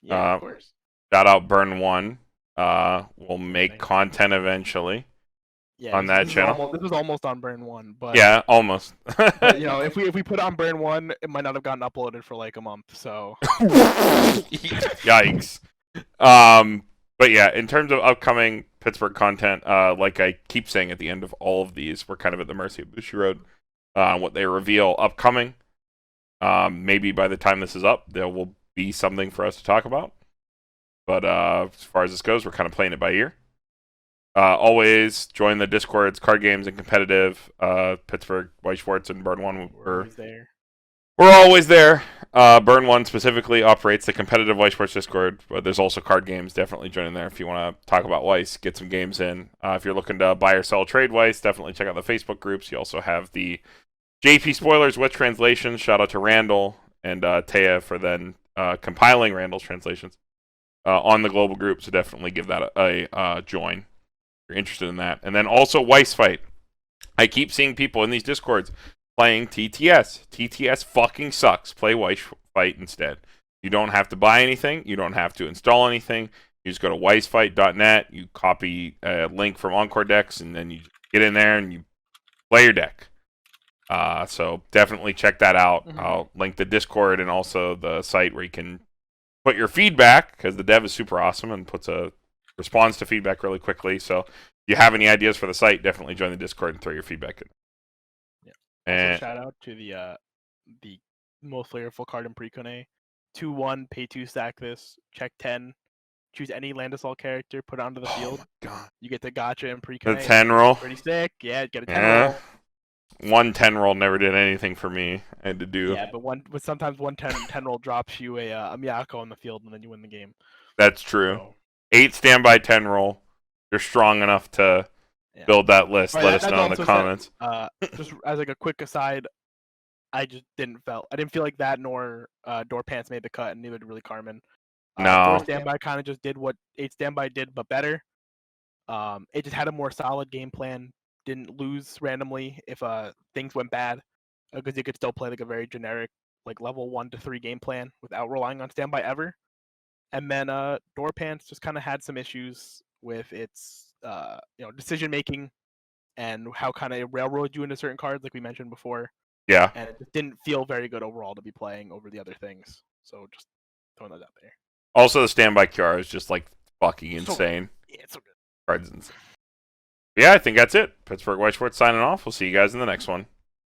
Yeah, of course. Shout out Burn 1. We'll make content eventually on that channel. This was almost on Burn 1, but yeah, almost. But, if we put on Burn 1, it might not have gotten uploaded for like a month. So yikes. But yeah, in terms of upcoming Pittsburgh content, like I keep saying at the end of all of these, we're kind of at the mercy of Bushiroad on what they reveal upcoming. Maybe by the time this is up, there will be something for us to talk about. But as far as this goes, we're kind of playing it by ear. Always join the Discords, card games, and competitive. Pittsburgh, White Schwartz, and Burn 1 we're always there. Burn 1 specifically operates the competitive White Schwartz Discord, but there's also card games. Definitely join in there if you want to talk about Weiss, get some games in. If you're looking to buy or sell trade Weiss, definitely check out the Facebook groups. You also have the JP Spoilers with translations. Shout out to Randall and Taya for then compiling Randall's translations on the global group, so definitely give that a join if you're interested in that. And then also Weiss Fight. I keep seeing people in these Discords playing TTS. TTS fucking sucks. Play Weiss Fight instead. You don't have to buy anything. You don't have to install anything. You just go to weissfight.net. You copy a link from Encore Decks, and then you get in there and you play your deck. So definitely check that out. I'll link the Discord and also the site where you can put your feedback, because the dev is super awesome and responds to feedback really quickly. So if you have any ideas for the site, definitely join the Discord and throw your feedback in. Yeah. And shout out to the most flavorful card in Precone. 2/1, pay 2, stack this, check 10, choose any land assault character, put it onto the field. God. You get the gotcha in Precone. The 10 roll. Pretty sick. Yeah, get a 10 roll. 1 10 roll never did anything for me. I had to do. Yeah, but sometimes 10 roll drops you a Miyako on the field, and then you win the game. That's true. So, 8 standby, 10 roll. You're strong enough to build that list. Right, Let us know in the also comments. Just as like a quick aside, I didn't feel like that nor Door Pants made the cut, and neither did really Carmen. No. Door Standby kind of just did what 8 Standby did, but better. It just had a more solid game plan. Didn't lose randomly if things went bad, because you could still play like a very generic like level 1 to 3 game plan without relying on standby ever. And then Door Pants just kind of had some issues with its decision making and how kind of it railroad you into certain cards, like we mentioned before. Yeah. And it just didn't feel very good overall to be playing over the other things. So just throwing those out there. Also, the standby Kyaru is just like fucking insane. Yeah, it's so good. Card's insane. Yeah, I think that's it. Pittsburgh White Sports signing off. We'll see you guys in the next one.